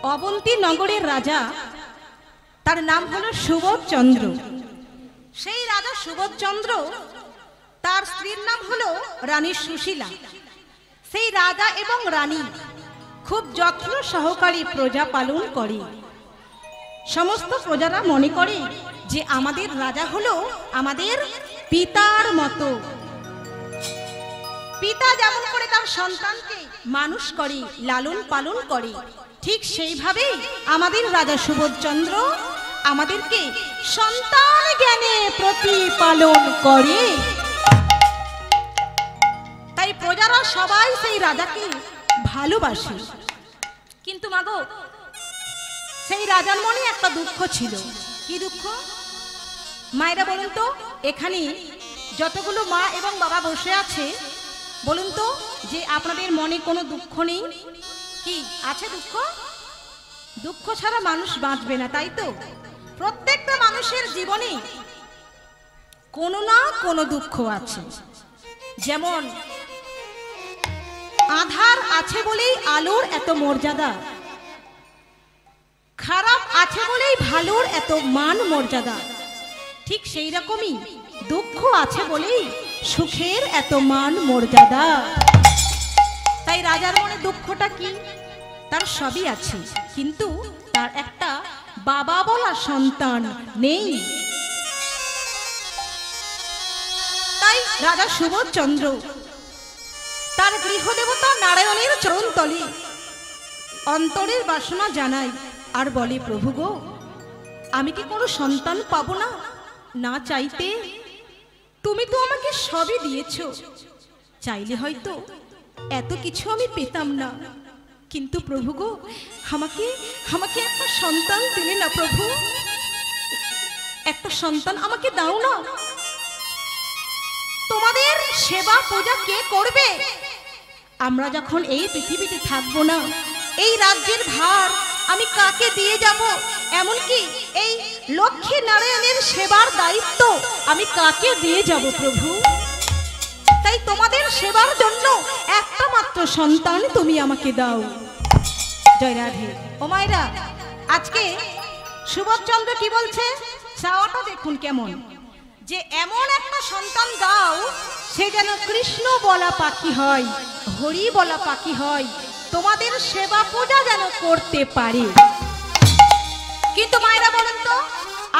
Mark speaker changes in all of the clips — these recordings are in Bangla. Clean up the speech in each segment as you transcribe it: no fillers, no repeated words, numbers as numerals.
Speaker 1: অবন্তী নগরের রাজা, তার নাম হলো সুবোধচন্দ্র। সেই রাজা সুবোধচন্দ্র, তার স্ত্রীর নাম হলো রানী সুশীলা। সেই রাজা এবং রানী খুব যত্ন সহকারে প্রজা পালন করে। সমস্ত প্রজারা মনে করে যে আমাদের রাজা হলো আমাদের পিতার মতো। পিতা যেমন করে তার সন্তানকে মানুষ করে, লালন পালন করে, ঠিক সেইভাবেই আমাদের রাজা সুবোধচন্দ্র আমাদেরকে সন্তান জ্ঞানে প্রতিপালন করে। তাই প্রজারা সবাই সেই রাজাকে ভালোবাসে। কিন্তু মাগো, সেই রাজার মনে একটা দুঃখ ছিল। কি দুঃখ? মায়েরা বলুন তো, এখানে যতগুলো মা এবং বাবা বসে আছে, বলুন তো যে আপনাদের মনে কোনো দুঃখ নেই? কি আছে দুঃখ? দুঃখ ছাড়া মানুষ বাঁচবে না, তাই তো? প্রত্যেকটা মানুষের জীবনে কোনো না কোনো দুঃখ আছে। যেমন আধার আছে বলেই আলোর এত মর্যাদা, খারাপ আছে বলেই ভালোর এত মান মর্যাদা, ঠিক সেই রকমই দুঃখ আছে বলেই সুখের এত মান মর্যাদা। তাই রাজার মনে দুঃখটা কি? তার সবই আছে, কিন্তু তার একটা বাবা বলা সন্তান নেই। তাই রাজা সুবোধচন্দ্র তার গৃহদেবতা নারায়ণের চরণতলে অন্তরের বাসনা জানায় আর বলে, প্রভু গো, আমি কি কোনো সন্তান পাবো না? না চাইতে তুমি তো আমাকে সবই দিয়েছো, চাইলে হয়তো এত কিছু আমি পেতাম না, কিন্তু প্রভু গো, আমাকে আমাকে একটা সন্তান দিলে না প্রভু, একটা সন্তান আমাকে দাও না। তোমাদের সেবা পূজা কে করবে? আমরা যখন এই পৃথিবীতে থাকবো না, এই রাজ্যের ভার আমি কাকে দিয়ে যাব? এমনকি এই লক্ষ্মী নারায়ণের সেবার দায়িত্ব আমি কাকে দিয়ে যাব প্রভু? তাই তোমাদের সেবার জন্য একটা মাত্র সন্তান তুমি আমাকে দাও। জয় রাধে। ও মায়েরা, আজকে সুবোধচন্দ্র কি বলছে? চাওয়াটা দেখুন কেমন, যে এমন একটা সন্তান দাও সে যেন কৃষ্ণ বলা পাখি হয়, হরি বলা পাখি হয়, তোমাদের সেবা পূজা যেন করতে পারে। কিন্তু মায়েরা বলেন তো,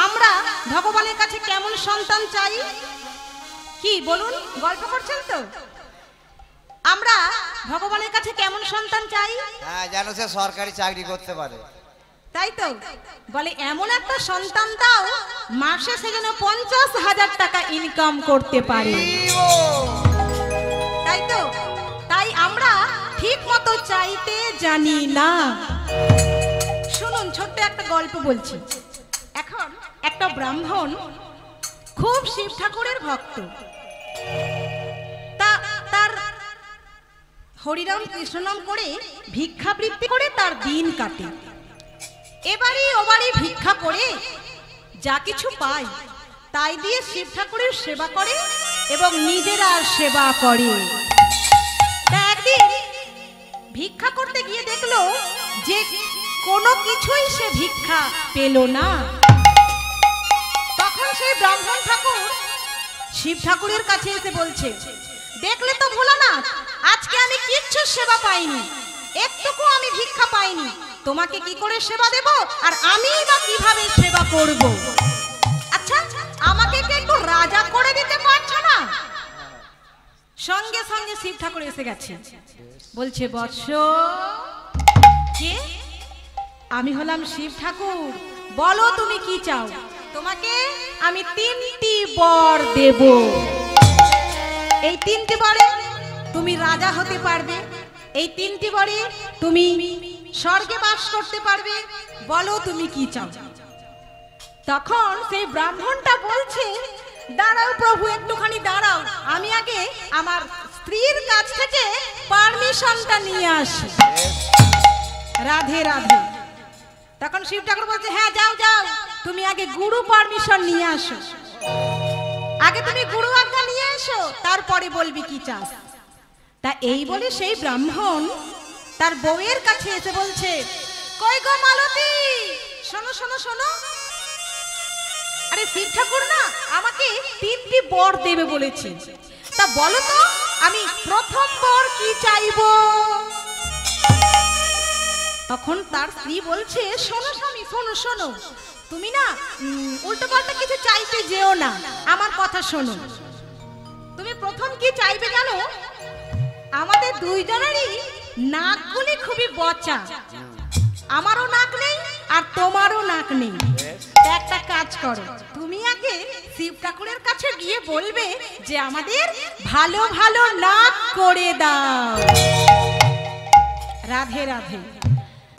Speaker 1: আমরা ভগবানের কাছে কেমন সন্তান চাই? কি বলুন, গল্প করছেন তো? আমরা ভগবানের কাছে কেমন সন্তান চাই?
Speaker 2: হ্যাঁ, যেন সে সরকারি চাকরি করতে পারে।
Speaker 1: তাই তো বলে, এমন একটা সন্তান দাও মাসে সে যেন 50,000 টাকা ইনকাম করতে পারে। তাই তো, তাই আমরা ঠিক মতো চাইতে জানি না। শুনুন, ছোট্ট একটা গল্প বলছি। এখন একটা ব্রাহ্মণ খুব শিব ঠাকুরের ভক্ত, তার হরিনাম কৃষ্ণনাম করে ভিক্ষাবৃত্তি করে তার দিন কাটে। এবারে ওবারে ভিক্ষা করে যা কিছু পায় তাই দিয়ে শিব ঠাকুরের সেবা করে এবং নিজেরা সেবা করে। একদিন ভিক্ষা করতে গিয়ে দেখলো যে কোনো কিছুই সে ভিক্ষা পেল না। তখন সেই ব্রাহ্মণ ঠাকুর শিব ঠাকুরের কাছে এসে বলছে, দেখলে তো ভোলানাথ, আজকে আমি কিচ্ছু সেবা পাইনি, একটুকু আমি ভিক্ষা পাইনি, তোমাকে কি করে সেবা দেব আর আমি বা কিভাবে সেবা করব? আচ্ছা, আমাকে কি একটু রাজা করে দিতে পারছো না? সঙ্গে সঙ্গে শিব ঠাকুর এসে গেছে, বলছে, বৎস, কে? আমি হলাম শিব ঠাকুর, বলো তুমি কি চাও? তোমাকে আমি 3টি বর দেব। এই 3টি বরে তুমি রাজা হতে পারবে, এই 3টি বরে তুমি স্বর্গে বাস করতে পারবে, বলো তুমি কি চাও? তখন সেই ব্রাহ্মণটা বলছে, দাঁড়াও প্রভু, একটুখানি দাঁড়াও, আমি আগে আমার স্ত্রীর কাছ থেকে পারমিশনটা নিয়ে আসি। রাধে রাধে। তখন শিব ঠাকুর বলছে, হ্যাঁ যাও যাও, তুমি আগে গুরু পারমিশন নিয়ে আসো, আগে তুমি গুরু আজ্ঞা নিয়ে এসো, তারপরে বলবি কি চাস। তা এই বলে সেই ব্রাহ্মণ তার বউয়ের কাছে এসে বলছে, কই গো মালতী, শোনো শোনো শোনো। আরে শিব ঠাকুর না আমাকে 3টি বর দেবে বলেছে, তা বলো তো আমি প্রথম বর কি চাইবো? তখন তার স্ত্রী বলছে, শোনো স্বামী শোনো শোনো, তুমি না উল্টো পাল্টা কিছু চাইতে যেও না, আমার কথা শোনো। তুমি প্রথম কি চাইবে জানো? আমাদের দুইজনেরই নাকগুলি খুবই বচা, আমারও নাক নেই আর তোমারও নাক নেই। একটা কাজ করো, তুমি আগে শিব ঠাকুরের কাছে গিয়ে বলবে যে আমাদের ভালো ভালো নাক করে দাও। রাধে রাধে।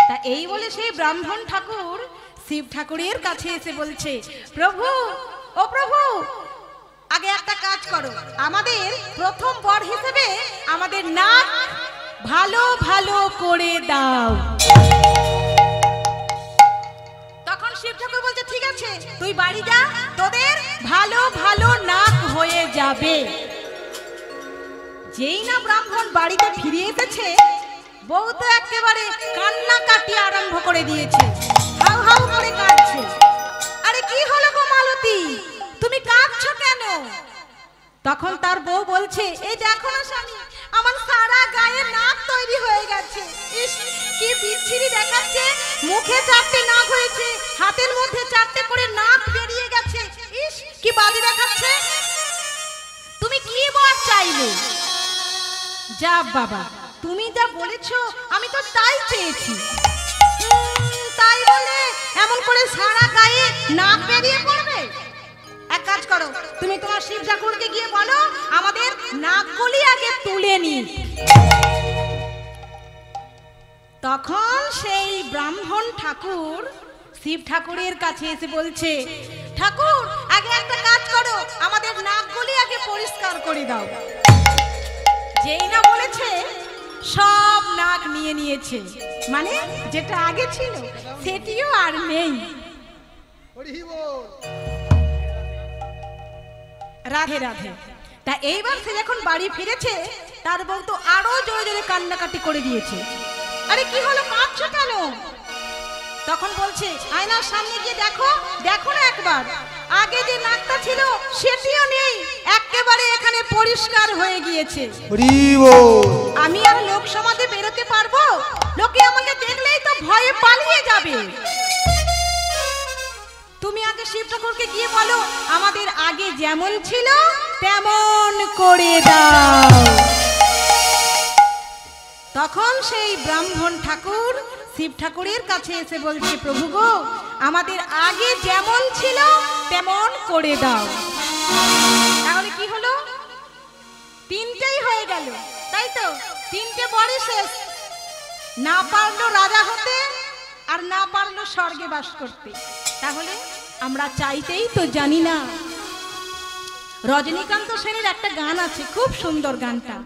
Speaker 1: তা এই বলে সেই ব্রাহ্মণ ঠাকুর শিব ঠাকুরের কাছে এসে বলছে, প্রভু ও প্রভু, আগে একটা কাজ করো, আমাদের প্রথম বর হিসেবে আমাদের নাক ভালো ভালো করে দাও। তখন শিব ঠাকুর বলছে, ঠিক আছে তুই বাড়ি যা, তোদের ভালো ভালো নাক হয়ে যাবে। যেই না ব্রাহ্মণ বাড়িতে ফিরে এসেছে, বউ তো একেবারে কান্নাকাটি আরম্ভ করে দিয়েছে, হাউ হাউ করে কাঁদছে। আরে কি হলো গো মালতী, তুমি কাঁদছো কেন? তখন তার বউ বলছে, এই দেখো না স্বামী, আমার সারা গায়ে নাক তৈরি হয়ে গেছে। ইস কি বিচ্ছিরি দেখাচ্ছে, মুখে 4টে নাক হয়েছে, হাতের মধ্যে 4টে করে নাক বেরিয়ে গেছে। ইস কি বাজে দেখাচ্ছে। তুমি কি বর চাইলে? যা বাবা, তুমি যা বলেছো আমি তো তাই চেয়েছি। তাই বলে এমন করে সারা গায়ে নাক বেরিয়ে পড়বে? এক কাজ করো, তুমি তোমার শিব ঠাকুরকে গিয়ে বলো আমাদের নাকগুলি আগে তুলে নিন। তখন সেই ব্রাহ্মণ ঠাকুর শিব ঠাকুরের কাছে এসে বলছে, ঠাকুর আগে একটা কাজ করো, আমাদের নাকগুলি আগে পরিষ্কার করে দাও। যেই না বলেছে, সব নাক নিয়ে নিয়েছে, মানে যেটা আগে ছিল সেটিও আর নেই। রাধে রাধে। তা এইবার সে যখন বাড়ি ফিরেছে, তার বউ তো আরো জোরে জোরে কান্নাকাটি করে দিয়েছে। আরে কি হলো, কাঁদছো কেন? তখন বলছে, আয়নার সামনে গিয়ে দেখো, দেখো না একবার, আগে যে নাকটা ছিল সেটিও নেই, একেবারে এখানে পরিষ্কার হয়ে গিয়েছে। আমি আর লোক সমাজে বেরোতে পারবো? লোকে আমাকে দেখলেই তো ভয়ে পালিয়ে যাবে। তুমি আগে শিব ঠাকুরকে গিয়ে বলো আমাদের আগে যেমন ছিল তেমন করে দাও। তখন সেই ব্রাহ্মণ ঠাকুর শিব ঠাকুরের কাছে এসে বলছে, প্রভু গো, আমাদের আগে যেমন ছিল তেমন করে দাও। তাহলে কি হলো? 3টেই হয়ে গেল, তাই তো? 3টে বরই শেষ। না পারলো রাজা হতে, আর না পারলো স্বর্গে বাস করতে। তাহলে আমরা চাইতেই তো জানি না। রজনীকান্ত সেনের একটা গান আছে, খুব সুন্দর গানটা।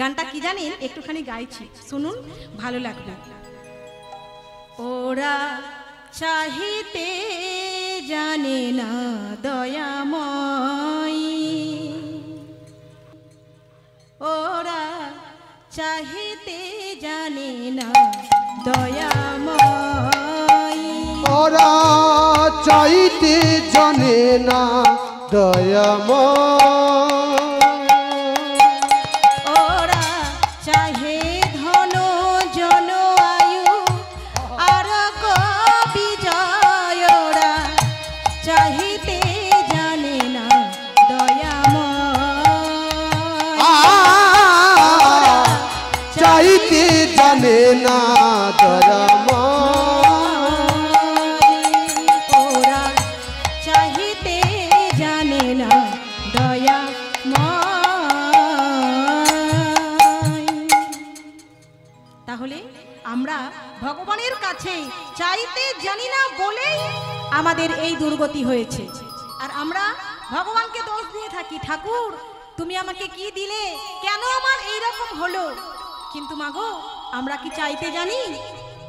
Speaker 1: গানটা কি জানেন? একটুখানি গাইছি, শুনুন, ভালো লাগবে। ওরা চাহিতে জানে না দয়াময়, ওরা চাহিতে জানে না দয়াময়,
Speaker 3: ওরা চাইতে জানে না দয়াময়,
Speaker 1: ওরা চাহে ধন জন আয়ু আর বিজয়, ওরা চাহিতে জানে না দয়াময়,
Speaker 3: চাইতে জানে না দয়াময়,
Speaker 1: ওরা চাহিতে জানে না দয়াময়। তাহলে আমরা ভগবানের কাছে চাইতে জানি না বলেই আমাদের এই দুর্গতি হয়েছে। আর আমরা ভগবানকে দোষ দিয়ে থাকি, ঠাকুর তুমি আমাকে কি দিলে, কেন আমার এই রকম হলো? কিন্তু মাগো, আমরা কি চাইতে জানি?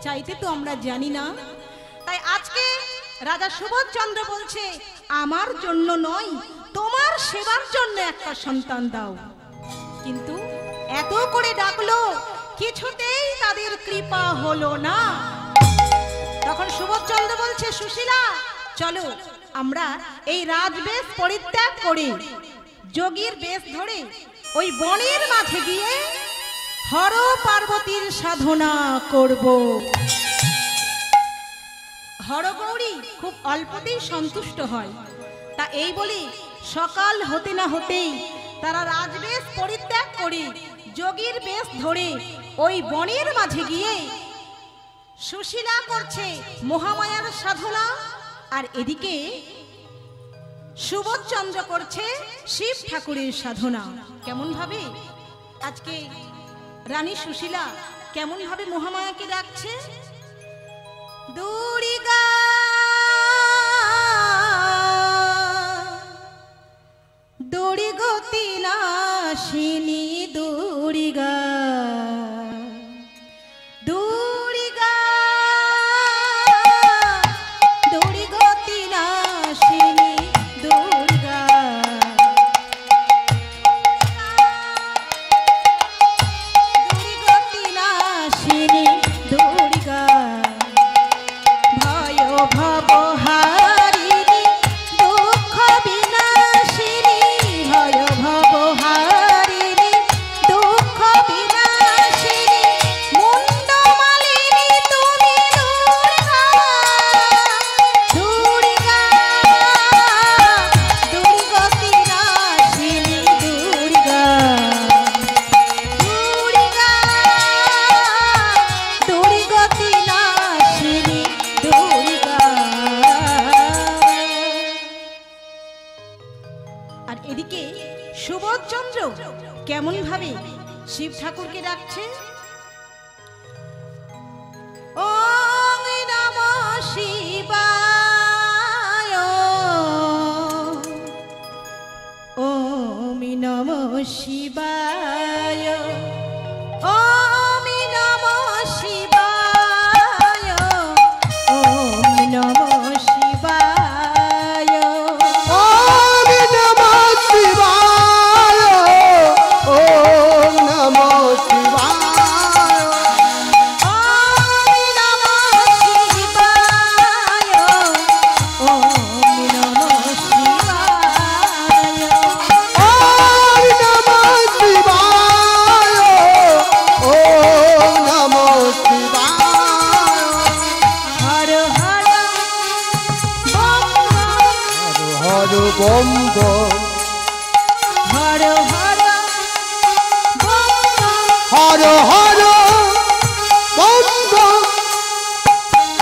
Speaker 1: চাইতে তো আমরা জানি না। তাই আজকে রাজা সুবোধচন্দ্র বলছে, আমার জন্য নয়, তোমার সেবার জন্য একটা সন্তান দাও। কিন্তু এত করে ডাকলো, কিছুতেই তাদের কৃপা হলো না। তখন সুবোধচন্দ্র বলছে, সুশীলা চলো আমরা এই রাজবেশ পরিত্যাগ করে যোগীর বেশ ধরে ওই বনের মাঝে গিয়ে হর পার্বতীর সাধনা করব। হরগৌরী খুব অল্পতেই সন্তুষ্ট হয়। তা এই বলি সকাল হতে না হতেই তারা রাজবেশ পরিত্যাগ করে যোগীর বেশ ধরে ওই বনের মাঝে গিয়ে সুশীলা করছে মহামায়ার সাধনা, আর এদিকে সুবোধচন্দ্র করছে শিব ঠাকুরের সাধনা। কেমন ভাবে আজকে রানী সুশীলা কেমন ভাবে মহামায়াকে ডাকছে, দুর্গা দুর্গতি নাশিনী দুর্গা দুর্গা দুর্গতি নাশিনী দুর্গা দুর্গতি নাশিনী দুর্গা ভয় ভব হারিণী দুঃখ বিনাশিনী ভয় ভব হারিণী দুঃখ বিনাশিনী মুন্ড মালিনী তুমি দুর্গা দুর্গা দুর্গতি নাশিনী দুর্গা দুর্গা দুর্গতি নাশিনী দুর্গা। আর এদিকে সুবোধচন্দ্র কেমন ভাবে শিব ঠাকুরকে ডাকছে, ওং নমঃ শিবায় ওম নমঃ শিবায় ওম নমঃ শিবায় ওম নমঃ শিবায়
Speaker 3: ওম নমঃ শিবায় ওম নমঃ শিবায়
Speaker 1: ওম নমঃ শিবায় ওম নমঃ শিবায়
Speaker 3: ওম নমঃ শিবায় ওম নমঃ শিবায়
Speaker 1: হর হর বম
Speaker 3: হর bomb bomb
Speaker 1: Har Har bomb
Speaker 3: Har Har bomb bomb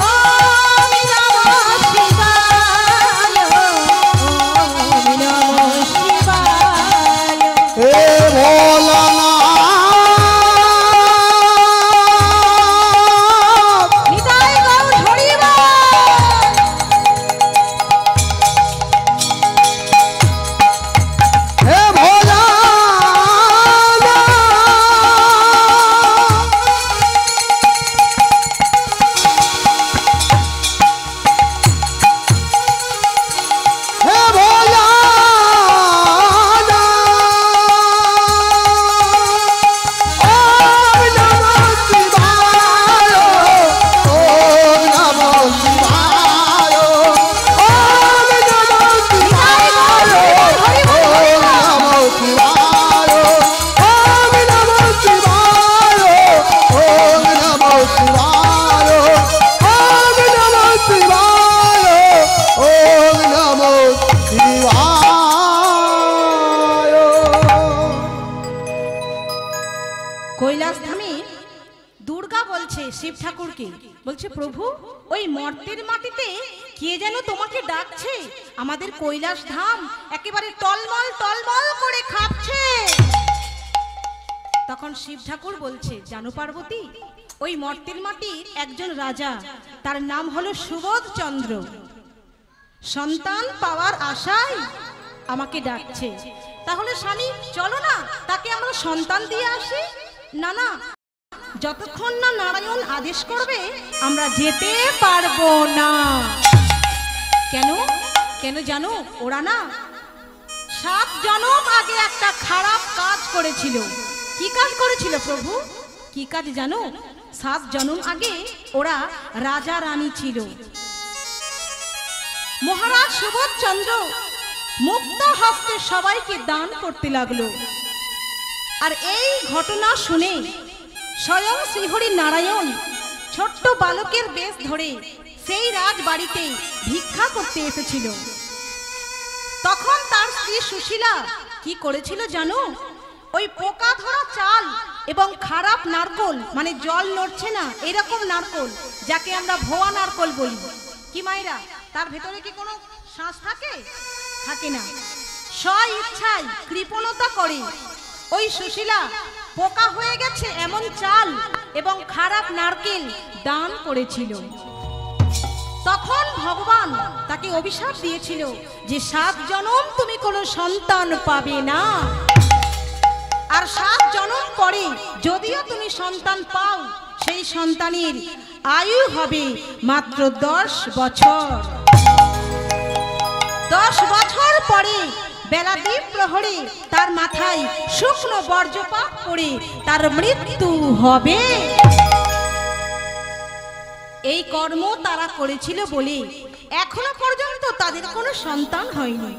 Speaker 1: ওম নমঃ শিবায় ওম নমঃ শিবায়
Speaker 3: হে ভোলানাথ
Speaker 1: নিতাই গৌর হরি বল।
Speaker 3: হে
Speaker 1: কৈলাস ধামে দুর্গা বলছে শিব ঠাকুরকে, বলছে প্রভু ওই মর্তের মাটিতে কে যেন তোমাকে ডাকছে, আমাদের কৈলাস ধাম একেবারে টলমল টলমল করে কাঁপছে। তখন শিব ঠাকুর বলছে, জানো পার্বতী, ওই মর্তের মাটির একজন রাজা, তার নাম হলো সুবোধচন্দ্র, সন্তান পাওয়ার আশায় আমাকে ডাকছে। তাহলে স্বামী চলো না তাকে আমরা সন্তান দিয়ে আসি। না না, যতক্ষণ না নারায়ণ আদেশ করবে আমরা যেতে পারবো না। কেন কেন জানো, ওরা না 7 জনম আগে একটা খারাপ কাজ করেছিল। কি কাজ করেছিল প্রভু, কি কাজ জানো? 7 জন্ম আগে ওরা রাজা রানী ছিল। মহারাজ সুবোধচন্দ্র মুক্ত হস্তে সবাইকে দান করতে লাগলো। আর এই ঘটনা শুনে স্বয়ং শ্রীহরি নারায়ণ ছোট্ট বালকের বেশ ধরে সেই রাজবাড়িতে ভিক্ষা করতে এসেছিল। তখন তার স্ত্রী সুশীলা কি করেছিল জানো? ওই পোকা ধরা চাল এবং খারাপ নারকোল, মানে জল নড়ছে না এরকম নারকোল, যাকে আমরা ভোয়া নারকোল বলি, কি মায়েরা, তার ভেতরে কি কোনো শ্বাস থাকে? থাকে না। স্ব ইচ্ছায় কৃপণতা করে ওই সুশীলা পোকা হয়ে গেছে এমন চাল এবং খারাপ নারকেল দান করেছিল। তখন ভগবান তাকে অভিশাপ দিয়েছিল যে 7 জন্ম তুমি কোনো সন্তান পাবে না, আর 7 জন্ম পরে যদিও তুমি সন্তান পাও সেই সন্তানের আয়ু হবে মাত্র 10 বছর। 10 বছর পরে বেলা দ্বীপ প্রহরে তার মাথায় শুকনো বর্জ্যপাত পড়ে তার মৃত্যু হবে। এই কর্ম তারা করেছিল বলে এখনো পর্যন্ত তাদের কোনো সন্তান হয়নি।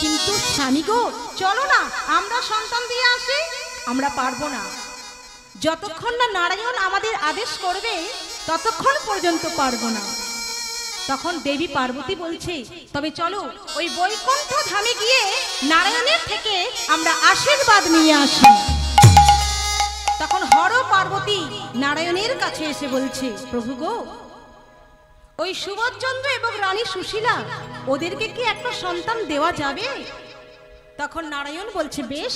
Speaker 1: কিন্তু স্বামী গো, চলো না আমরা সন্তান দিয়ে আসি। আমরা পারবো না, যতক্ষণ না নারায়ণ আমাদের আদেশ করবে ততক্ষণ পর্যন্ত পারবো না। তখন দেবী পার্বতী বলছে, তবে চলো ওই বৈকুণ্ঠ ধামে গিয়ে নারায়ণের থেকে আমরা আশীর্বাদ নিয়ে আসি। তখন হর পার্বতী নারায়ণের কাছে এসে বলছে, প্রভু গো, ওই সুবোধচন্দ্র এবং রানী সুশীলা ওদেরকে কি একটা সন্তান দেওয়া যাবে? তখন নারায়ণ বলছে, বেশ,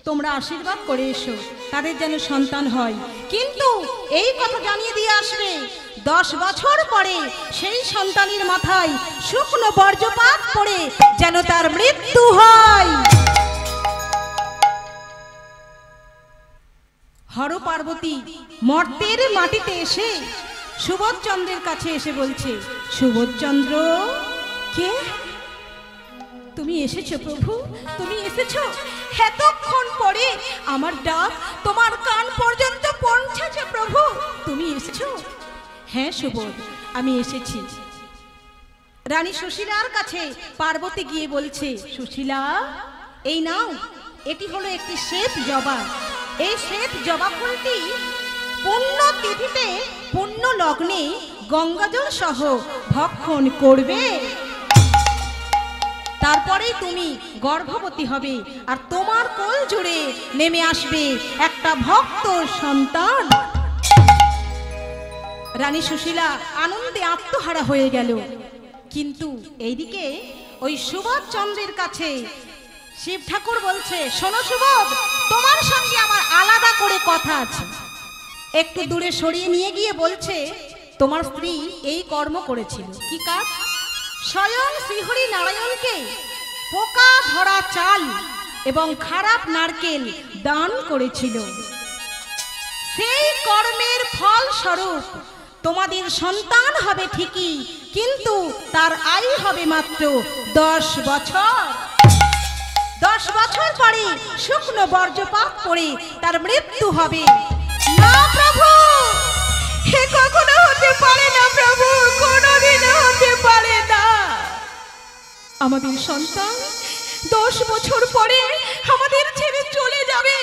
Speaker 1: তোমরা আশীর্বাদ করে এসো তাদের যেন সন্তান হয়, কিন্তু এই কথা জানিয়ে দিয়ে আসবে 10 বছর পরে সেই সন্তানের মাথায় শুকনো বর্জ্যপাত পড়ে যেন তার মৃত্যু হয়। হর পার্বতী মর্তের মাটিতে এসে সুবোধচন্দ্রের কাছে এসে বলছে, সুবোধচন্দ্র, কে তুমি এসেছো প্রভু? তুমি এসেছো? এতক্ষণ পরে আমার ডাক তোমার কান পর্যন্ত পৌঁছেছে প্রভু, তুমি এসেছো? হ্যাঁ সুবোধ, আমি এসেছি। রানী সুশীলার কাছে পার্বতী গিয়ে বলছে, সুশীলা, এই নাও, এটি হলো একটি শ্বেত জবা। এই শ্বেত জবা ফুলটি পুণ্য তিথিতে পুণ্য লগ্নে গঙ্গাজল সহ ভক্ষণ করবে, তারপরেই তুমি গর্ভবতী হবে আর তোমার কোল জুড়ে নেমে আসবে একটা ভক্ত সন্তান। রানী সুশীলা আনন্দে আত্মহারা হয়ে গেল। কিন্তু এইদিকে ওই সুবোধচন্দ্রের কাছে শিব ঠাকুর বলছে, শোনো সুবোধ, তোমার সঙ্গে আমার আলাদা করে কথা আছে। একটু দূরে সরিয়ে নিয়ে গিয়ে বলছে, তোমার স্ত্রী এই কর্ম করেছিল। কি কাজ? স্বয়ং শ্রীহরি নারায়ণকে পোকা ধরা চাল এবং খারাপ নারকেল দান করেছিল। সেই কর্মের ফল স্বরূপ তোমাদের সন্তান হবে ঠিকই, কিন্তু তার আয়ু হবে মাত্র 10 বছর। 10 বছর পরে শুকনো বর্জ্যপাত পড়ে তার মৃত্যু হবে। না প্রভু, হে কখনো হতে পারে না প্রভু, কোনোদিনও হতে পারে না। আমাদের সন্তান 10 বছর পরে আমাদের ছেড়ে চলে যাবে।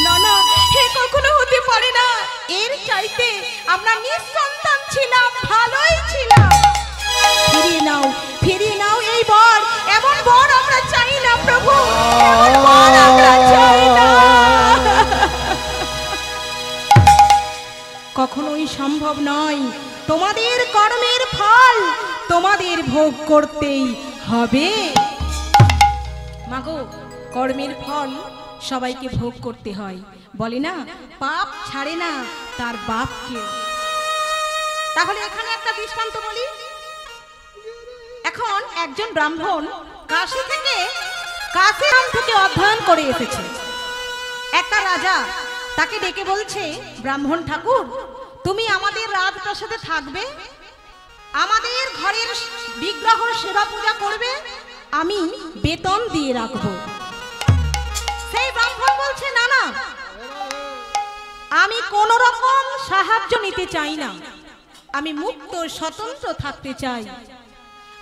Speaker 1: না না, হে কখনো হতে পারে না। এর চাইতে আমরা নিঃসন্তান ছিলাম, ভালোই ছিলাম। ফিরিয়ে নাও, ফিরিয়ে নাও এই বর। এমন বর আমরা চাই না প্রভু, এমন বর আমরা চাই না। কখনোই সম্ভব নয়। তোমাদের কর্মের ফল তোমাদের ভোগ করতেই হবে। মাগো, কর্মের ফল সবাইকে ভোগ করতে হয়। বলে না, পাপ ছাড়ে না তার বাপকে। তাহলে এখানে একটা দৃষ্টান্ত বলি। এখন একজন ব্রাহ্মণ কাশী থেকে অধ্যয়ন করে এসেছে। একটা রাজা তাকে ডেকে বলছে, ব্রাহ্মণ ঠাকুর, তুমি আমাদের রাজপ্রাসাদে থাকবে, আমাদের ঘরের বিগ্রহ সেবা পূজা করবে, আমি বেতন দিয়ে রাখবো। সেই ব্রাহ্মণ বলছে, না না, আমি কোন রকম সাহায্য নিতে চাই না, আমি মুক্ত স্বতন্ত্র থাকতে চাই।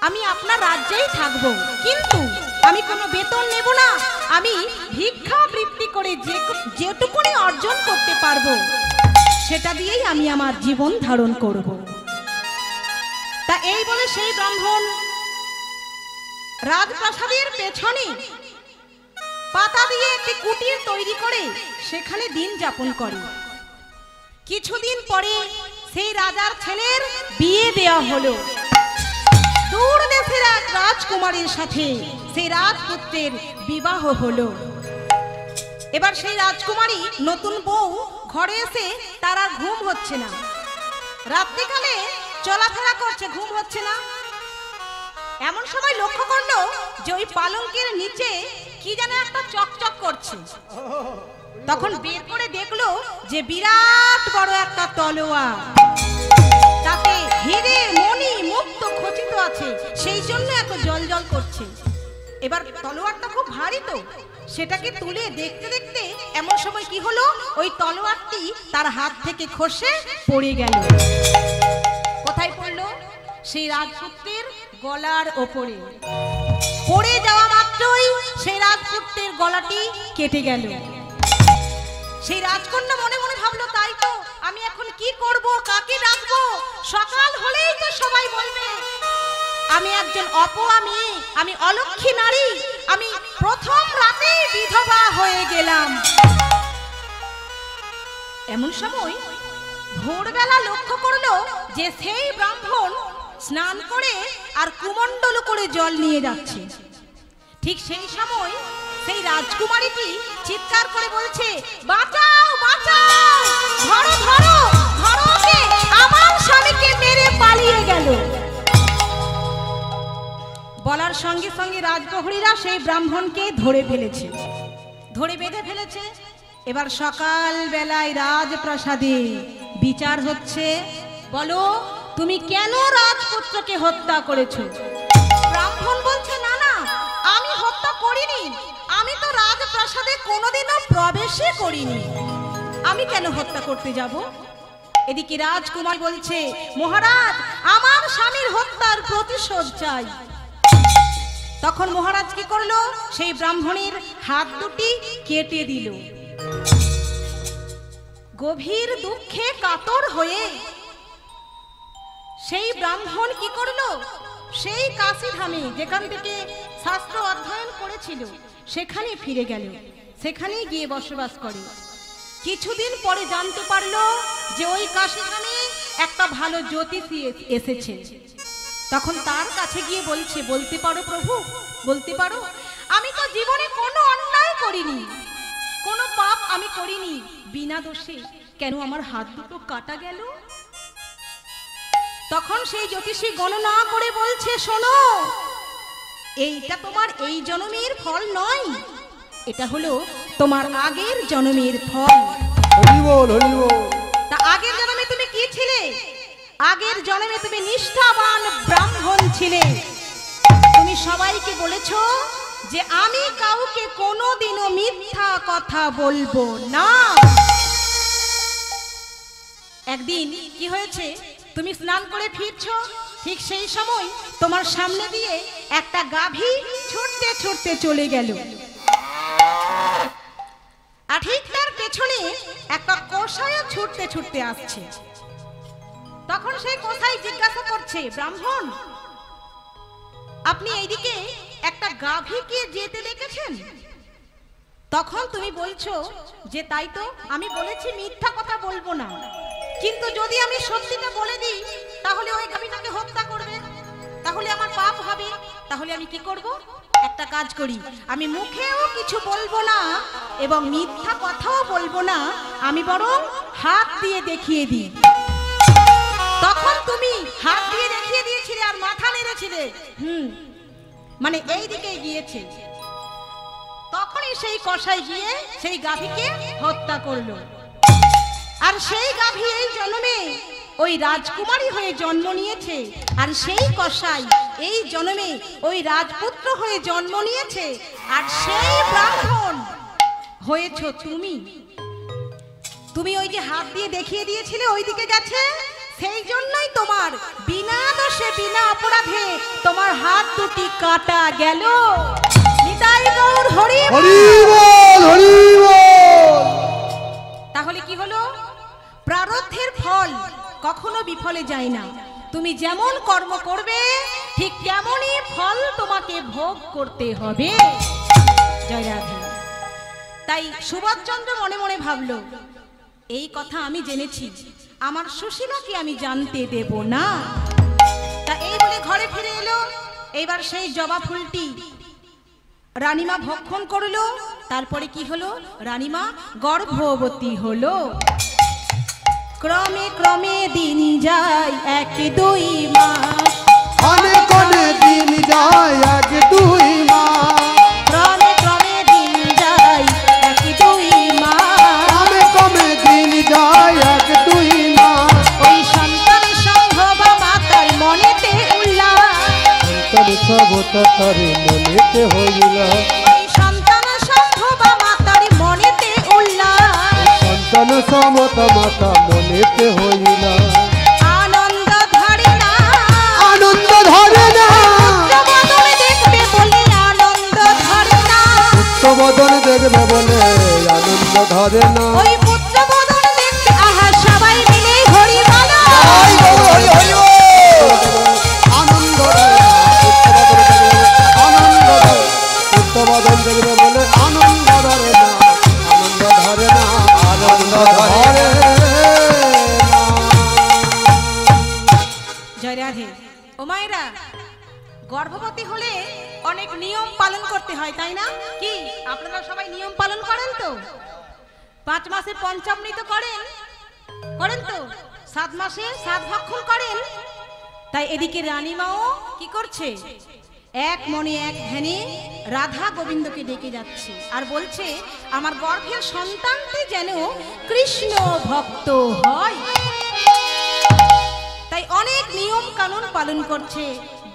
Speaker 1: আমি আপনার রাজ্যেই থাকবো, কিন্তু আমি কোনো বেতন নেব না। আমি ভিক্ষাবৃত্তি করে যেটুকুনি অর্জন করতে পারবো সেটা দিয়েই আমি আমার জীবন ধারণ করব। তা এই বলে সেই ব্রাহ্মণ রাজপ্রাসাদের পেছনে পাতা দিয়ে একটি কুটির তৈরি করে সেখানে দিন যাপন করে। কিছুদিন পরে সেই রাজার ছেলের বিয়ে দেওয়া হলো। দূর দেশের এক রাজকুমারীর সাথে সেই রাজপুত্রের বিবাহ হলো। এবার সেই রাজকুমারী নতুন বউ ঘরে এসে তার আর ঘুম হচ্ছে না। রাত্রিকালে চলাফেরা করছে, ঘুম হচ্ছে না। এমন সময় লক্ষ্য করলো যে ওই পালঙ্কের নিচে কি যেন একটা চকচক করছে। তখন বের করে দেখলো যে বিরাট বড় একটা তলোয়ার, তাতে হিরে মণি মুক্ত খচিত আছে, সেই জন্য এত জলজল করছে। এবার তলোয়ারটা খুব ভারী, তো সেটাকে তুলে দেখতে দেখতে এমন সময় কি হলো, ওই তলোয়ারটি তার হাত থেকে খসে পড়ে গেল। কোথায় পড়লো? সেই রাজপুত্রের গলার ওপরে। পড়ে যাওয়া মাত্রই সেই রাজপুত্রের গলাটি কেটে গেল। সেই রাজকন্যা মনে মনে ভাবলো, তাই তো, আমি এখন কি করব, কাকে ডাকবো? সকাল হলেই তো সবাই বলবে আমি একজন অপয়া মেয়ে, আমি অলক্ষী নারী, আমি প্রথম রাতেই বিধবা হয়ে গেলাম। এমন সময় ভোরবেলা লক্ষ্য করলো যে সেই ব্রাহ্মণ স্নান করে আর কুমণ্ডল করে জল নিয়ে যাচ্ছে। ঠিক সেই সময় সেই রাজকুমারীটি চিৎকার করে বলছে, বাঁচাও বাঁচাও, ধরো ধরো ধরো, ওকে, আমার স্বামীকে মেরে পালিয়ে গেল। বলার সঙ্গে সঙ্গে রাজপ্রহরীরা সেই ব্রাহ্মণকে ধরে ফেলেছে, ধরে বেঁধে ফেলেছে। এবার সকাল বেলায় রাজপ্রাসাদে বিচার হচ্ছে। বলো, তুমি কেন রাজপুত্রকে হত্যা করেছো? ব্রাহ্মণ বলছে, না না, আমি হত্যা করিনি, আমি তো রাজপ্রাসাদে কোনোদিনও প্রবেশই করিনি, আমি কেন হত্যা করতে যাব? এদিকে রাজকুমার বলছে, মহারাজ, আমার স্বামীর হত্যার প্রতিশোধ চাই। তখন মহারাজ কি করলো, সেই ব্রাহ্মণের হাত দুটি কেটে দিল। গভীর দুঃখে কাতর হয়ে সেই ব্রাহ্মণ কি করলো, সেই কাশীধামে যেখান থেকে শাস্ত্র অধ্যয়ন করেছিল সেখানে ফিরে গেল, সেখানে গিয়ে বসবাস করে। কিছুদিন পরে জানতে পারলো যে ওই কাশীধামে একটা ভালো জ্যোতিষী এসেছে। তখন তার কাছে গিয়ে বলছে, বলতে পারো প্রভু, বলতে পারো, আমি তো জীবনে কোনো অন্যায় করিনি, কোনো পাপ আমি করিনি, বিনা দোষে কেন আমার হাত দুটো কাটা গেল? তখন সেই জ্যোতিষী গণনা করে বলছে, শোনো, এইটা তোমার এই জন্মের ফল নয়, এটা হলো তোমার আগের জন্মের ফল।
Speaker 3: হরি বল, হরি বল।
Speaker 1: তা আগের জন্মে তুমি কি ছিলে? আগের জন্মে তুমি নিষ্ঠাবান ব্রাহ্মণ ছিলে। তুমি সবাইকে বলেছো যে আমি কাউকে কোনোদিনও মিথ্যা কথা বলবো না। একদিন কি হয়েছে, তুমি স্নান করে ফিরছো, ঠিক সেই সময় তোমার সামনে দিয়ে একটা গাভী ছুটতে ছুটতে চলে গেল। আর ঠিক তার পেছনে একটা কসাইও ছুটতে ছুটতে আসছে। তখন সেই কসাই জিজ্ঞাসা করছে, ব্রাহ্মণ, আপনি এইদিকে একটা গাভীকে যেতে দেখেছেন? তখন তুমি বলছো যে তাই তো, আমি বলেছি মিথ্যা কথা বলবো না, কিন্তু যদি আমি সত্যিটা বলে দিই তাহলে ওই গাভীটাকে হত্যা করবে, তাহলে আমার পাপ হবে। তাহলে আমি কি করব? একটা কাজ করি, আমি মুখেও কিছু বলবো না এবং মিথ্যা কথাও বলবো না, আমি বরং হাত দিয়ে দেখিয়ে দিই। তখন তুমি হাত দিয়ে দেখিয়ে দিয়েছিলে আর মাথা নেড়েছিলে, মানে এই দিকে গিয়েছে। তখনই সেই কসাই গিয়ে সেই গাভীকে হত্যা করলো। আর সেই গাভী এই জন্মে ওই রাজকুমারী হয়ে জন্ম নিয়েছে, আর সেই কসাই এই জন্মে ওই রাজপুত্র হয়ে জন্ম নিয়েছে, আর সেই ব্রাহ্মণ হয়েছো তুমি। তুমি ওই যে হাত দিয়ে দেখিয়ে দিয়েছিলে ওইদিকে গেছে, সেই জন্যই তোমার বিনা দোষে বিনা অপরাধে তোমার হাত দুটি কাটা গেল। নিতাই গৌর হরি বল।
Speaker 3: হরি বল, হরি বল।
Speaker 1: তাহলে কি হলো? প্রারব্ধের ফল কখনো বিফলে যায় না। তুমি যেমন কর্ম করবে ঠিক তেমনই ফল তোমাকে ভোগ করতে হবে। জয় রাধে। তাই সুভাষচন্দ্র মনে মনে ভাবলো, এই কথা আমি জেনেছি, আমার সুশীলাকে আমি জানতে দেব না। তা এই বলে ঘরে ফিরে এলো। এইবার সেই জবা ফুলটি রানীমা ভক্ষণ করলো। তারপরে কি হলো? রানীমা গর্ভবতী হলো। ক্রমে ক্রমে দিন যায় 1-2 মাস,
Speaker 3: অনেক অনেক দিন যায় 1-2 মাস,
Speaker 1: ক্রমে ক্রমে দিন যায় 1-2 মাস,
Speaker 3: কমে কমে দিন যায় 1-2 মাস।
Speaker 1: ওই সন্তান সম্ভব মাতার মনেতে উল্লাস,
Speaker 3: সন্তান সবতা তারে মনেতে হইল,
Speaker 1: ওই সন্তান সম্ভব মাতার মনেতে উল্লাস,
Speaker 3: সন্তান সমতা মাতা মনেতে হইল।
Speaker 1: আনন্দ ধরে না,
Speaker 3: আনন্দ ধরে না,
Speaker 1: পুত্রবদন দেখবে বলে আনন্দ ধরে না,
Speaker 3: পুত্রবদন দেখবে বলে আনন্দ ধরে না।
Speaker 1: ওই পুত্রবদন দেখতে আহা সবাই মিলে হরি বলো।
Speaker 3: আনন্দ ধরে না, পুত্রবদন দেখবে বলে আনন্দ ধরে না, আনন্দ ধরে না, আনন্দ ধরে না।
Speaker 1: জয় রাধে। ও মায়েরা, গর্ভবতী হলে অনেক নিয়ম পালন করতে হয়, তাই না? কি আপনারা সবাই নিয়ম পালন করেন তো? 5 মাসে পঞ্চামৃত করেন, করেন তো? 7 মাসে 7 ভক্ষণ করেন। তাই এদিকে রানীমাও কি করছে? এক মনে এক ধ্যানে রাধা গোবিন্দকে ডেকে যাচ্ছে আর বলছে, আমার গর্ভের সন্তানটি যেন কৃষ্ণ ভক্ত হয়। তাই অনেক নিয়ম কানুন পালন করছে,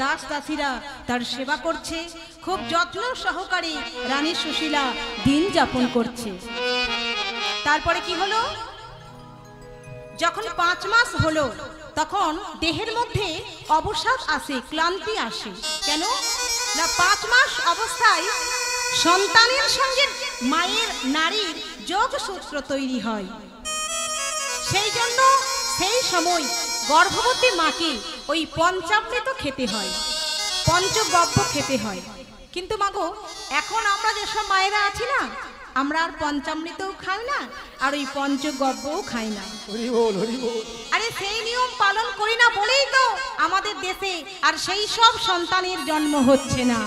Speaker 1: দাস দাসীরা তার সেবা করছে, খুব যত্ন সহকারে রানী সুশীলা দিন যাপন করছে। তারপরে কি হলো? যখন 5 মাস হলো তখন দেহের মধ্যে অবসাদ আসে, ক্লান্তি আসে। কেন না? 5 মাস অবস্থায় সন্তানের সঙ্গে মায়ের নারীর যোগসূত্র তৈরি হয়। সেই জন্য সেই সময় গর্ভবতী মাকে ওই পঞ্চামৃত খেতে হয়, পঞ্চগব্য খেতে হয়। কিন্তু মাগো, এখন আমরা যেসব মায়েরা আছি না, আমরা আর পঞ্চামৃতও খাই না, আর ওই পঞ্চগব্যও খাই না।
Speaker 3: হরি বল, হরি বল।
Speaker 1: আরে সেই নিয়ম পালন করি না বলেই তো আমাদের দেশে আর সেই সব সন্তানের জন্ম হচ্ছে না।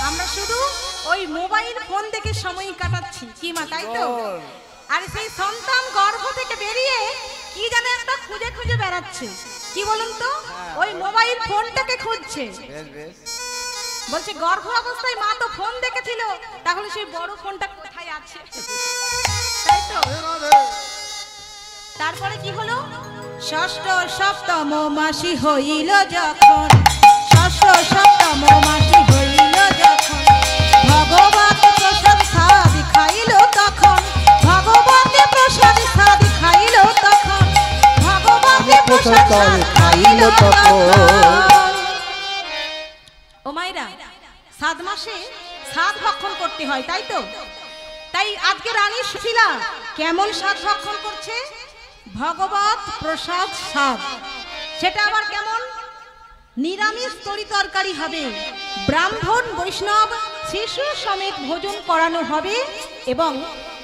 Speaker 1: আমরা শুধু ওই মোবাইল ফোন দেখে সময় কাটাচ্ছি, কি মা, তাই তো? আর সেই সন্তান গর্ভ থেকে বেরিয়ে কি যেন একটা খুঁজে খুঁজে বেড়াচ্ছে, কি বলুন তো? ওই মোবাইল ফোনটাকে খুঁজছে।
Speaker 2: বেশ বেশ।
Speaker 1: বলছে গর্ভ অবস্থায় মা তো ফোন দেখেছিল, তাহলে সেই বড় ফোনটা কোথায় আছে, তাই তো? তারপরে কি হলো? ষষ্ঠ সপ্তম মাসি হইল যখন, ষষ্ঠ সপ্তম মাসি হইল যখন, ভগবত প্রসাদ সাদ খাইল তখন, ভগবতে প্রসাদ সাদ খাইল তখন, ভগবতে প্রসাদ সাদ খাইল তখন। ও মায়েরা, 7 মাসে 7 ভক্ষণ করতে হয়, তাই তো? তাই আজকে রানী সুশীলা কেমন 7 ভক্ষণ করছে? ভগবত প্রসাদ সাদ। সেটা আবার কেমন? নিরামিষ তরি তরকারি হবে, ব্রাহ্মণ বৈষ্ণব শিশু সমেত ভোজন করানো হবে, এবং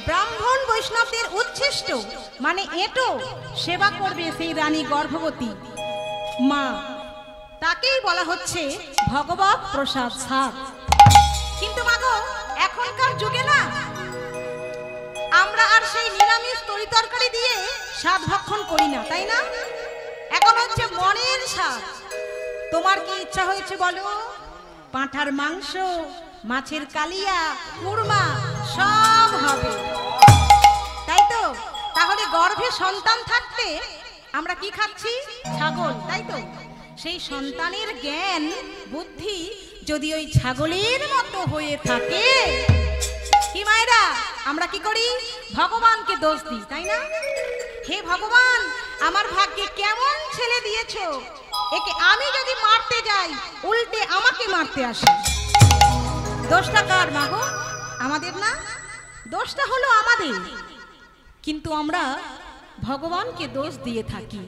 Speaker 1: ব্রাহ্মণ বৈষ্ণবদের উচ্ছিষ্ট মানে এটো সেবা করবে সেই রানী গর্ভবতী মা। তাকেই বলা হচ্ছে ভগবত প্রসাদ সাদ। কিন্তু মাগো, এখনকার যুগে না আমরা আর সেই নিরামিষ তরি তরকারি দিয়ে স্বাদ ভক্ষণ করি না, তাই না? এখন হচ্ছে মনের স্বাদ। তোমার কি ইচ্ছা হয়েছে বলো? পাঁঠার মাংস, মাছের কালিয়া, কুরমা সব হবে, তাই তো? তাহলে গর্ভে সন্তান থাকতে আমরা কি খাচ্ছি? ছাগল, তাই তো? সেই সন্তানের জ্ঞান বুদ্ধি যদি ওই ছাগলের মতো হয়ে থাকে, কি মায়েরা আমরা কি করি? ভগবানকে দোষ দিই, তাই না? হে ভগবান, আমার ভাগ্যে কেমন ছেলে দিয়েছো, একে আমি যদি মারতে যাই উল্টে আমাকে মারতে আসে। দোষটা কার মাগো? আমাদের না? দোষটা হলো আমাদের, কিন্তু আমরা ভগবানকে দোষ দিয়ে থাকি।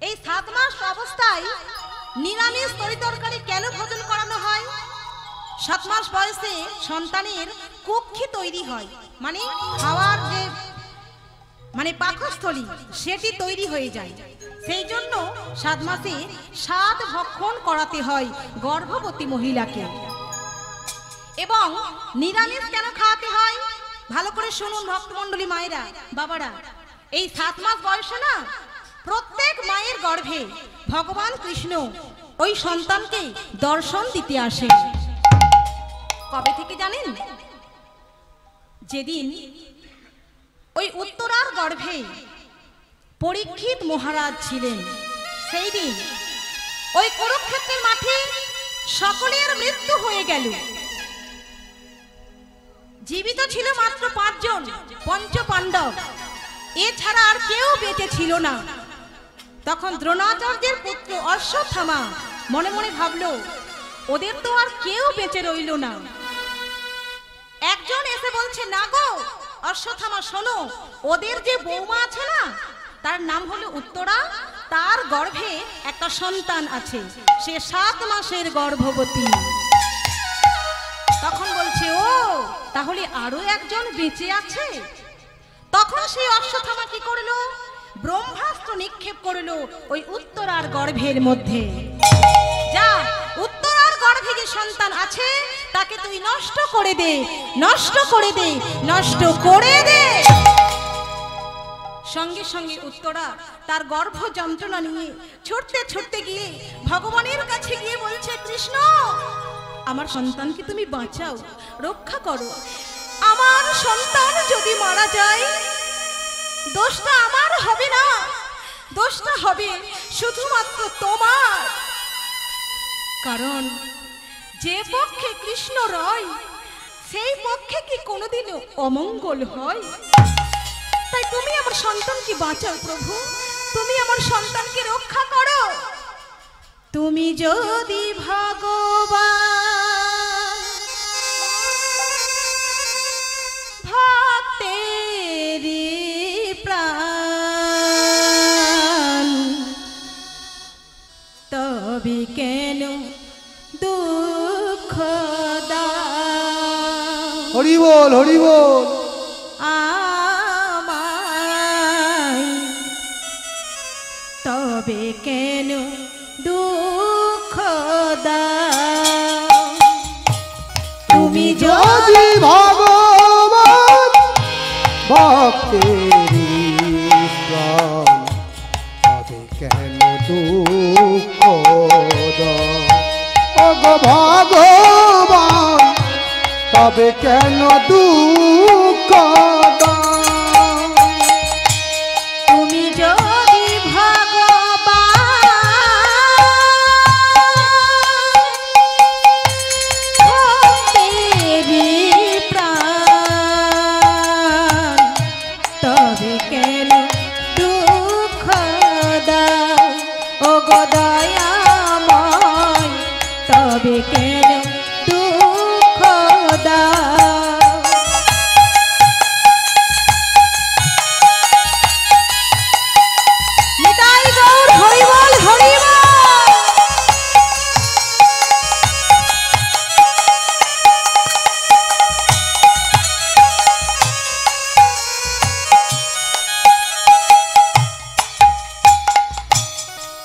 Speaker 1: এই 7 মাস অবস্থায় নিরামিষ তরিতরকারি কেন ভোজন করানো হয়? 7 মাস বয়সে সন্তানের কক্ষি তৈরি হয়, মানে খাওয়ার যে পাকস্থলী সেটি তৈরি হয়ে যায়। সেই জন্য 7 মাসে 7 ভক্ষণ করাতে হয় গর্ভবতী মহিলাকে। এবং নিরামিষ কেন খাওয়াতে হয় ভালো করে শুনুন ভক্তমণ্ডলী, মায়েরা, বাবারা। এই 7 মাস বয়সে না প্রত্যেক মায়ের গর্ভে ভগবান কৃষ্ণ ওই সন্তানকে দর্শন দিতে আসে। কবে থেকে জানেন? যেদিন ওই উত্তরার গর্ভে পরীক্ষিত মহারাজ ছিলেন, সেই দিন ওই কুরুক্ষেত্রের মাঠে সকলের মৃত্যু হয়ে গেল। জীবিত ছিল মাত্র 5 জন পঞ্চ পাণ্ডব, এছাড়া আর কেউ বেঁচে ছিল না। তখন দ্রোণাচার্যের পুত্র অশ্বত্থামা মনে মনে ভাবলো, ওদের তো আর কেউ বেঁচে রইল না। একজন এসে বলছে, না গো অশ্বত্থামা, শোনো, ওদের যে বৌমা আছে না, তার নাম হলো উত্তরা, তার গর্ভে একটা সন্তান আছে, সে 7 মাসের গর্ভবতী। তখন বলছে, ও তাহলে আরো একজন বেঁচে আছে। তখন সেই অশ্বত্থামা কি করলো? ব্রহ্মাস্ত্র নিক্ষেপ করলো ওই উত্তরার গর্ভের মধ্যে। যা, উত্তরার গর্ভে যে সন্তান আছে তাকে তুই নষ্ট করে দে, নষ্ট করে দে, নষ্ট করে দে। সঙ্গে সঙ্গে উত্তরা তার গর্ভ যন্ত্রণা নিয়ে ছুটতে ছুটতে গিয়ে ভগবানের কাছে গিয়ে বলছে, কৃষ্ণ, আমার সন্তানকে তুমি বাঁচাও, রক্ষা করো। আমার সন্তান যদি মারা যায় দোষটা আমার হবে না, দোষটা হবে শুধুমাত্র তোমার। কারণ যে পক্ষে কৃষ্ণ রয় সেই পক্ষে কি কোনোদিনও অমঙ্গল হয়? তাই তুমি আমার সন্তানকে বাঁচাও প্রভু, তুমি আমার সন্তানকে রক্ষা করো। তুমি যদি ভগবান ভক্তেরি প্রাণ, তবে কেন দুঃখ দাও?
Speaker 3: হরি বল, হরি বল।
Speaker 1: আমায় তবে কেন দুঃখ দাও? তুমি
Speaker 3: যদি ভগবান ভক্তেরি প্রাণ, তবে কেন দুঃখ দাও? ওগো ভগবান, তবে কেন দুঃখ দাও?
Speaker 1: তুমি যদি ভক্তেরি প্রাণ, তবে কেন দুঃখ দাও? ওগো দয়াময়, তবে কেন দুঃখ দাও? নিতাই গৌর হরি বল, হরি বল।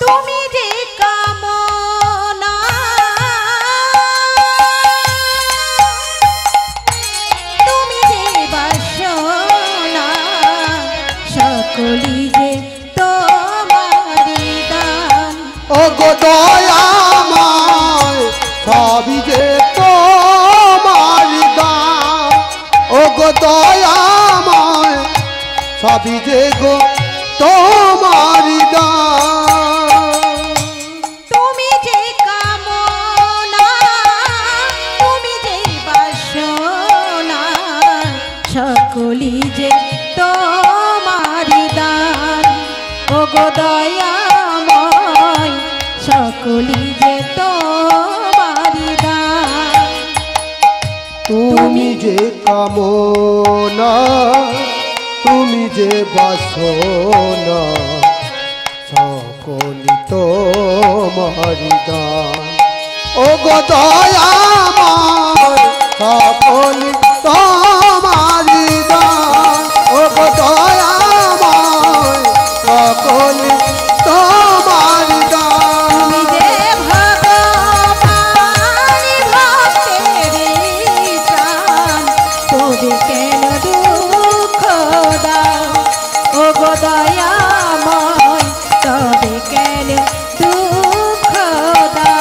Speaker 1: তুমি যে কামনা, তুমি যে বাসনা, সকলি যে তোমারি দান।
Speaker 3: ওগো দয়াময়, সবই যে তোমার দান। ওগো দয়াময়, সবই যে গো তোমার দান।
Speaker 1: তুমি যে কামনা, তুমি যে বাসনা, সকলি যে সকলি যে তোমারি দান।
Speaker 3: তুমি যে কামনা, তুমি যে বাসনা, সকলি তোমারি দান। ও গো দয়াময় সকলি তোমারি দান। ও গো দয়াময় সকলি তোমারি দান।
Speaker 1: তুমি যে ভগবান ভক্তের প্রাণ, তবে কেন দুঃখ দাও। ও গো দয়াময় তবে কেন দুঃখ দাও।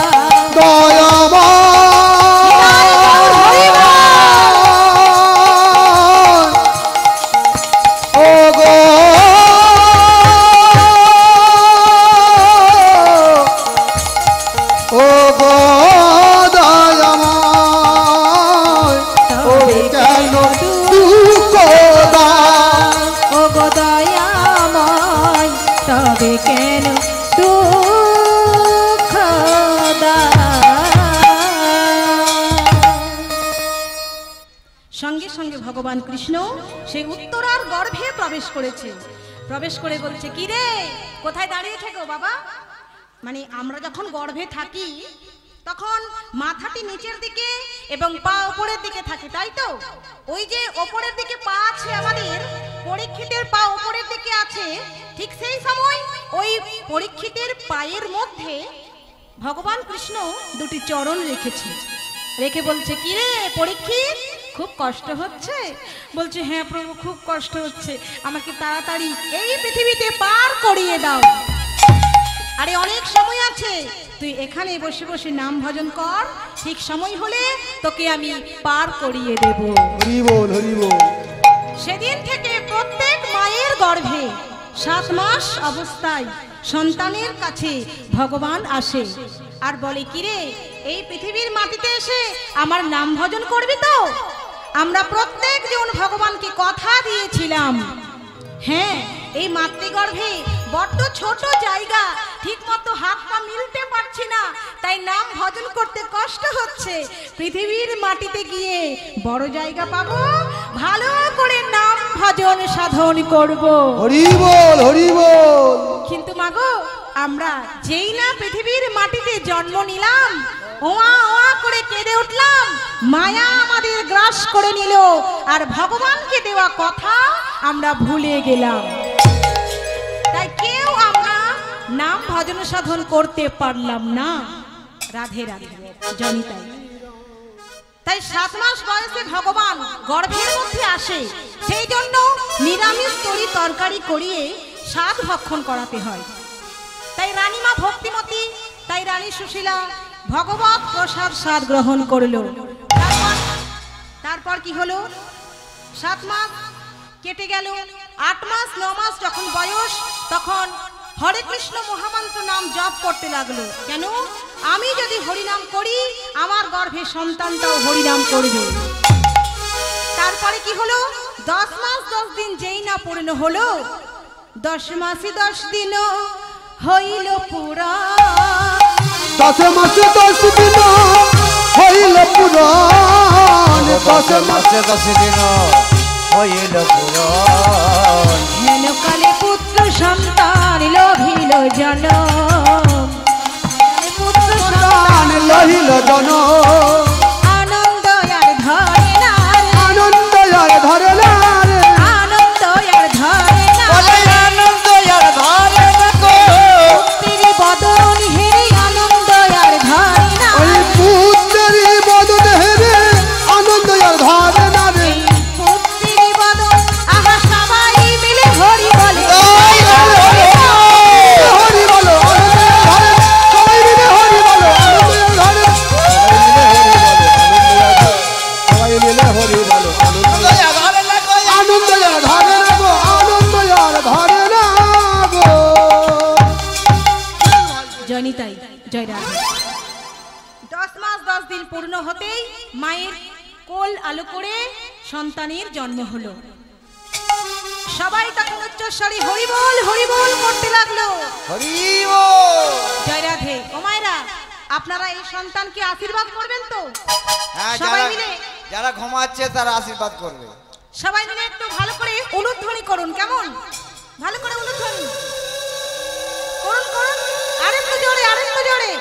Speaker 1: তবে কেন দুঃখ সঙ্গে সঙ্গে ভগবান কৃষ্ণ সেই উত্তরার গর্ভে প্রবেশ করেছে। প্রবেশ করে বলছে, কি রে কোথায় দাঁড়িয়ে থেকো বাবা? মানে আমরা যখন গর্ভে থাকি তখন মাথাটি নিচের দিকে এবং পা উপরের দিকে থাকে, তাই তো? ওই যে উপরের দিকে পা আছে আমাদের, পরীক্ষিতের পা উপরের দিকে আছে, ঠিক সেই সময় ওই পরীক্ষিতের পায়ের মধ্যে ভগবান কৃষ্ণ দুটি চরণ রেখেছে। রেখে বলছে, কি রে পরীক্ষিত, খুব কষ্ট হচ্ছে? বলছে, হ্যাঁ প্রভু খুব কষ্ট হচ্ছে, আমাকে তাড়াতাড়ি এই পৃথিবীতে পার করিয়ে দাও। আরে অনেক সময় আছে, তুই এখানে বসে বসে নাম ভজন কর, ঠিক সময় হলে তোকে আমি পার করিয়ে দেব।
Speaker 3: হরি বল, হরি বল।
Speaker 1: সেদিন থেকে প্রত্যেক মায়ের গর্ভে 7 মাস অবস্থায় সন্তানের কাছে ভগবান আসে আর বলে, কিরে এই পৃথিবীর মাটিতে এসে আমার নাম ভজন করবি তো? আমরা প্রত্যেকজন ভগবানকে কথা দিয়েছিলাম, হ্যাঁ এই মাতৃগর্ভে বড্ড ছোট জায়গা, ঠিক মতো হাত পা মিলতে পারছি না, তাই নাম ভজন করতে কষ্ট হচ্ছে। পৃথিবীর মাটিতে গিয়ে বড় জায়গা পাবো, ভালো করে নাম ভজন সাধন করব।
Speaker 3: হরি বল, হরি বল।
Speaker 1: কিন্তু মাগো, আমরা যেই না পৃথিবীর মাটিতে জন্ম নিলাম, ওয়া ওয়া করে কেঁদে উঠলাম, মায়া আমাদের গ্রাস করে নিল, আর ভগবানকে দেওয়া কথা আমরা ভুলে গেলাম। তাই কেউ আমরা নাম ভজন সাধন করতে পারলাম না। রাধে রাধে জনিতাই। তাই 7 মাস বয়সে ভগবান গর্ভের মধ্যে আসে, সেই জন্য নিরামিষ তরি তরকারি করিয়ে স্বাদ ভক্ষণ করাতে হয়। তাই রানীমা ভক্তিমতী, তাই রানী সুশীলা ভগবত প্রসাদ স্বাদ গ্রহণ করলো। তারপর কি হলো? 7 মাস কেটে গেল, 8 মাস 9 মাস যখন বয়স, তখন হরে কৃষ্ণ মহামন্ত্র নাম জপ করতে লাগলো। কেন? আমি যদি হরিনাম করি, আমার গর্ভে সন্তানটাও হরিনাম করবে। তারপরে কি হলো? 10 মাস 10 দিন যেই না পূর্ণ হলো, 10 মাসে 10 দিন হইল পুরা।
Speaker 3: 10 মাসে 10 দিন হইল পুরাণ। 10 মাসে 10 দিন হইল পুরাণ।
Speaker 1: হেন কালে পুত্র সন্তান লভিল জনম, পুত্র সন্তান
Speaker 3: লহিল জনম।
Speaker 1: আনন্দ আর ধরে না রে,
Speaker 3: আনন্দ আর ধরে না রে,
Speaker 1: আনন্দ আর ধরে না,
Speaker 2: আনন্দ আর ধরে না গো।
Speaker 1: পুত্রের বদন হেরে আনন্দ আর ধরে না,
Speaker 3: ওই পুত্রের বদন হেরে আনন্দ আর ধরে না রে।
Speaker 1: পুত্রের বদন আহা সবাই মিলে হরি বলে,
Speaker 3: হরি বলো, সবাই মিলে হরি বলো, সবাই মিলে হরি বলো। আনন্দ আর ধরে না গো, আনন্দ আর ধরে না গো।
Speaker 1: 'জনিতাই জয় রাধে। 10 মাস 10 দিন পূর্ণ হতেই মায়ের কোল আলো করে সন্তানের জন্ম হলো। সবাই তখন উচ্চস্বরে হরি বল করতে লাগলো।
Speaker 2: হরি বল।
Speaker 1: জয় রাধে। ও মায়েরা, আপনারা এই সন্তানকে আশীর্বাদ করবেন তো?
Speaker 2: হ্যাঁ,
Speaker 1: সবাই মিলে
Speaker 2: যারা ঘুমাচ্ছে তারা আশীর্বাদ করবে।
Speaker 1: সবাই মিলে একটু ভালো করে উলুধ্বনি করুন, কেমন? ভালো করে উলুধ্বনি করুন করুন, আরেকটু জোরে, আরেকটু জোরে।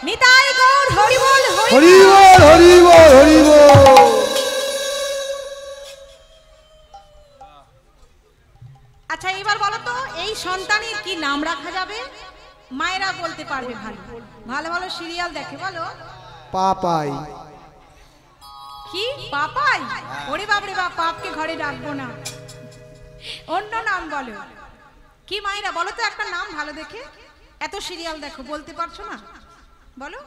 Speaker 1: নিতাই গৌর হরি বল,
Speaker 3: হরি বল, হরি বল, হরি বল।
Speaker 1: আচ্ছা এবার বলো তো, এই সন্তানের কি নাম রাখা যাবে? মায়েরা বলতে পারবে, ভালো ভালো ভালো সিরিয়াল দেখে, বলো।
Speaker 3: পাপাই।
Speaker 1: কি পাপাই? ওরে বাপ রে বাপ, পাপকে ঘরে ডাকবো না, অন্য নাম বলো। কি মায়েরা বলো তো একটা নাম ভালো দেখে, এত সিরিয়াল দেখো, বলতে পারছো না, বলো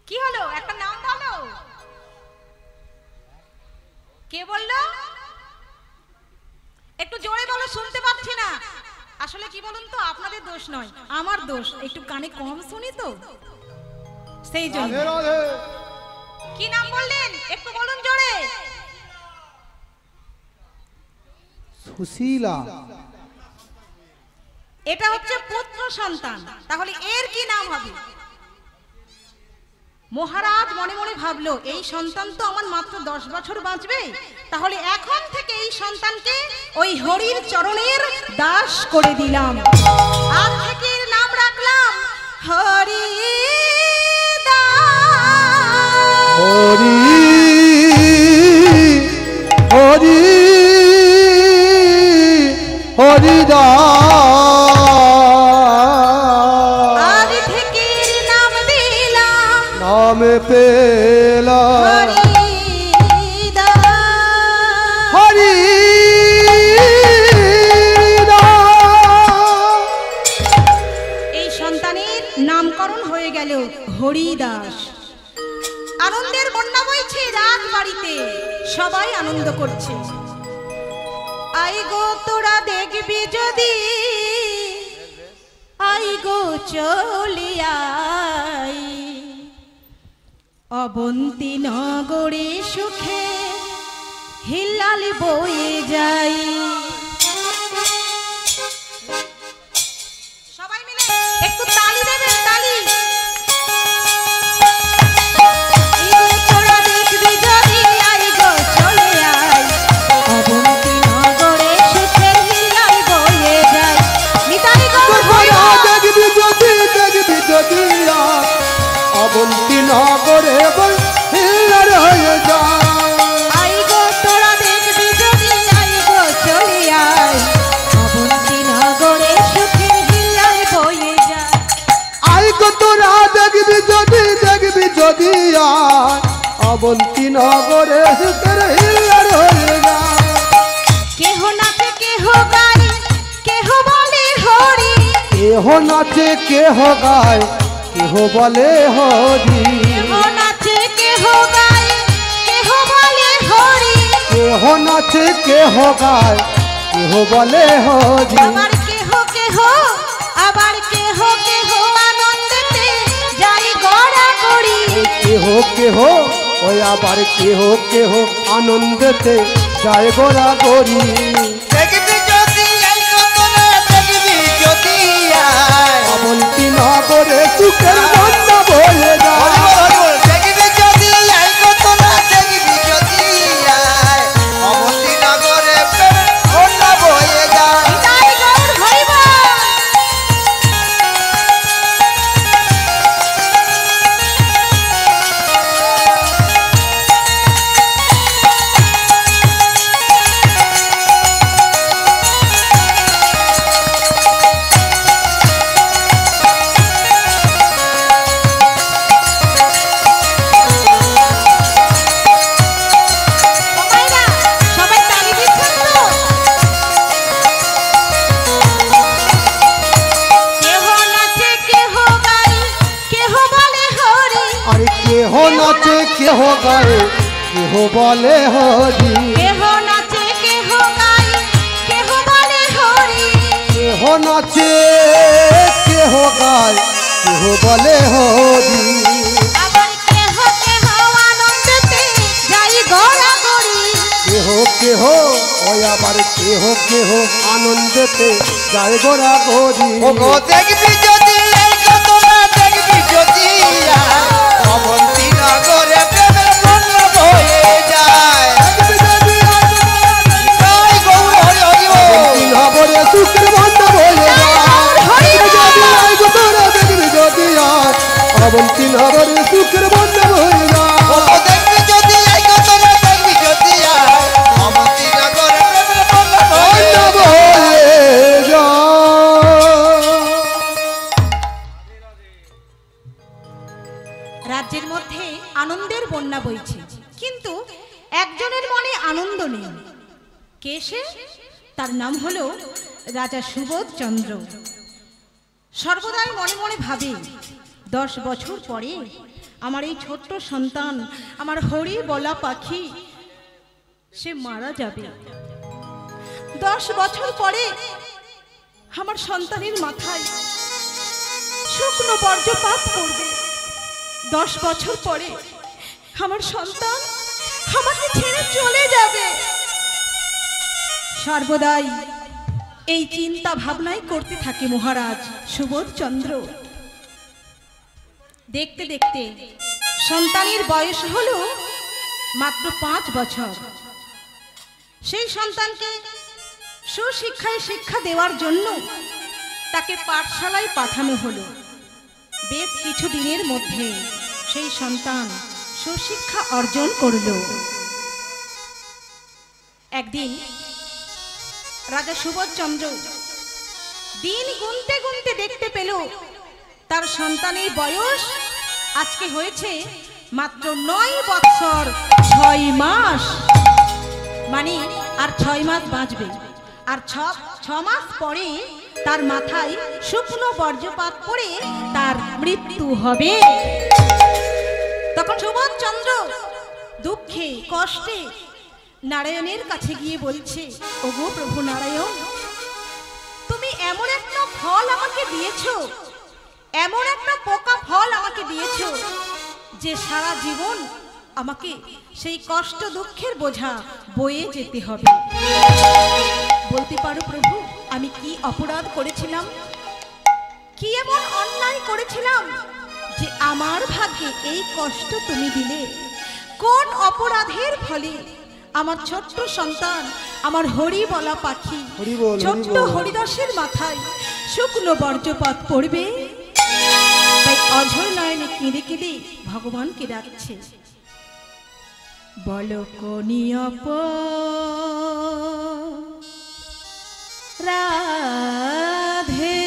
Speaker 1: কি হলো, একটা নাম বলো। কে বললো? একটু জোরে বলো, শুনতে পাচ্ছি না। আসলে কি বলুন তো, আপনাদের দোষ নয়, আমার দোষ, একটু কানে কম শুনি তো, সেই জন্য।
Speaker 3: রাধে রাধে।
Speaker 1: কি নাম বললেন, একটু বলুন জোরে।
Speaker 3: সুশীলা।
Speaker 1: এটা হচ্ছে পুত্র সন্তান, তাহলে এর কি নাম হবে? মহারাজ মনে মনে ভাবলো, এই সন্তান তো আমার মাত্র 10 বছর বাঁচবে, তাহলে এখন থেকে এই সন্তানকে ওই হরির চরণের দাস করে দিলাম। আজ থেকে এর নাম রাখলাম হরি দাস।
Speaker 3: হরি হরি হরিদাস।
Speaker 1: আজ থেকে এর নাম দিলাম
Speaker 3: নাম পেলা
Speaker 1: হরিদাস। এই সন্তানের নামকরণ হয়ে গেল হরিদাস। আনন্দের বন্যা বইছে রাজবাড়িতে, সবাই আনন্দ করছে। আই গো তোরা দেখবি যদি, আই গো চলিয়াই, অবন্তী নগরে সুখে হিল্লাল বয়ে যাই। সবাই মিলে একটু তালি দেবেন, তালি। তোরা দেখবি যদি, আই গো চলে আই, অবন্তী নগরে সুখের হিল্লাল বয়ে যায়। নিতাই গৌর হরি বল।
Speaker 3: দেখবি যদি, দেখবি যদি অবন্তী নগরে হিল্লার হয়ে যায়।
Speaker 1: আই গো তোরা দেখবি যদি, আই গো চলে আই, অবন্তী নগরে সুখের হিল্লাল বয়ে যায়।
Speaker 3: আই গো তোরা দেখবি যদি, দেখবি যদি অবন্তী নগরে হিল্লার হয়ে যায়।
Speaker 1: কেহ নাচে কেহ গায়, কেহ বলে হরি,
Speaker 3: কেহ নাচে কেহ গায়, কেহ বলে হরি।
Speaker 1: কেহ নাচে কেহ গায়, কেহ বলে হরি,
Speaker 3: কেহ নাচে কেহ গায়, কেহ বলে হরি।
Speaker 1: আবার কেহ কেহ, আবার কেহ কেহ আনন্দেতে যাই গড়া করি।
Speaker 3: কেহ কেহ ওই আবার কেহ কেহ আনন্দেতে যায় গোরা গরি।
Speaker 2: দেখবি যদি এই কতনা, দেখবি যদি
Speaker 3: অবন্তী নগরে সুখের বন্যা বয়ে যায়।
Speaker 2: দেখবি যদি এই কতনা, দেখবি যদি অবন্তী নগরে বন্যা বয়ে যায়।
Speaker 1: নিতাই গৌর হরি বল। সবাইরা, সবাই তালি দিচ্ছেন তো? কেহ নাচে কেহ গায়, কেহ বলে হরি,
Speaker 3: আরে কেহ নাচে কেহ গায়, কেহ বলে হরি।
Speaker 1: কেহ নাচে কেহ গায়, কেহ বলে হরি,
Speaker 3: কেহ নাচে কেহ গায়, কেহ বলে হরি।
Speaker 1: আবার কেহ কেহ আনন্দেতে যাই গড়া করি।
Speaker 3: কেহ কেহ ওই আবার কেহ কেহ আনন্দেতে যায় গোরা গরি।
Speaker 2: ও গো দেখবি যদি এই কতনা,
Speaker 3: অবন্তী নগরে সুখের বন্যা হয়ে যায়
Speaker 2: ওগো দেখবি যদি এই ঘটনা দেখবি যদি অবন্তী নগরে প্রেমের বন্যা বয়ে
Speaker 3: বন্যা হয়ে যায়।
Speaker 1: রাজ্যের মধ্যে আনন্দের বন্যা বইছে, কিন্তু একজনের মনে আনন্দ নেই। কে সে? তার নাম হলো রাজা সুবোধ চন্দ্র। সর্বদাই মনে মনে ভাবে, 10 বছর পরে আমার এই ছোট্ট সন্তান, আমার হরি বলা পাখি, সে মারা যাবে। 10 বছর পরে আমার সন্তানের মাথায় শুকনো বর্জ্যপাত পড়বে। 10 বছর পরে আমার সন্তান আমাকে ছেড়ে চলে যাবে। সর্বদাই এই চিন্তা ভাবনাই করতে থাকে মহারাজ সুবোধ চন্দ্র। দেখতে দেখতে সন্তানের বয়স হলো মাত্র 5 বছর। সেই সন্তানকে সুশিক্ষায় শিক্ষা দেওয়ার জন্য তাকে পাঠশালায় পাঠানো হলো। বেশ কিছু দিনের মধ্যে সেই সন্তান সুশিক্ষা অর্জন করল। একদিন রাজা সুবোধ চন্দ্র দিন গুনতে গুনতে দেখতে পেল তার সন্তানের বয়স আজকে হয়েছে মাত্র 9 বছর 6 মাস। মানে আর 6 মাস বাঁচবে, আর 6 মাস পরে তার মাথায় শুকনো বর্জ্যপাত পড়ে তার মৃত্যু হবে। তখন সুবোধ চন্দ্র দুঃখে কষ্টে নারায়ণের কাছে গিয়ে বলছে, ওগো প্রভু নারায়ণ, তুমি এমন একটা ফল আমাকে দিয়েছো, এমন একটা পোকা ফল আমাকে দিয়েছো যে সারা জীবন আমাকে সেই কষ্ট দুঃখের বোঝা বয়ে যেতে হবে। বলতে পারো প্রভু, আমি কি অপরাধ করেছিলাম, কি এমন অন্যায় করেছিলাম যে আমার ভাগ্যে এই কষ্ট তুমি দিলে? কোন অপরাধের ফলে আমার ছোট্ট সন্তান, আমার হরি বলা পাখি, ছোট্ট হরিদাসের মাথায় শুকনো বর্জ্যপাত পড়বে? তাই অঝর নয়নে কেঁদে কেঁদে ভগবানকে ডাকছে, বলো কোনি রাধে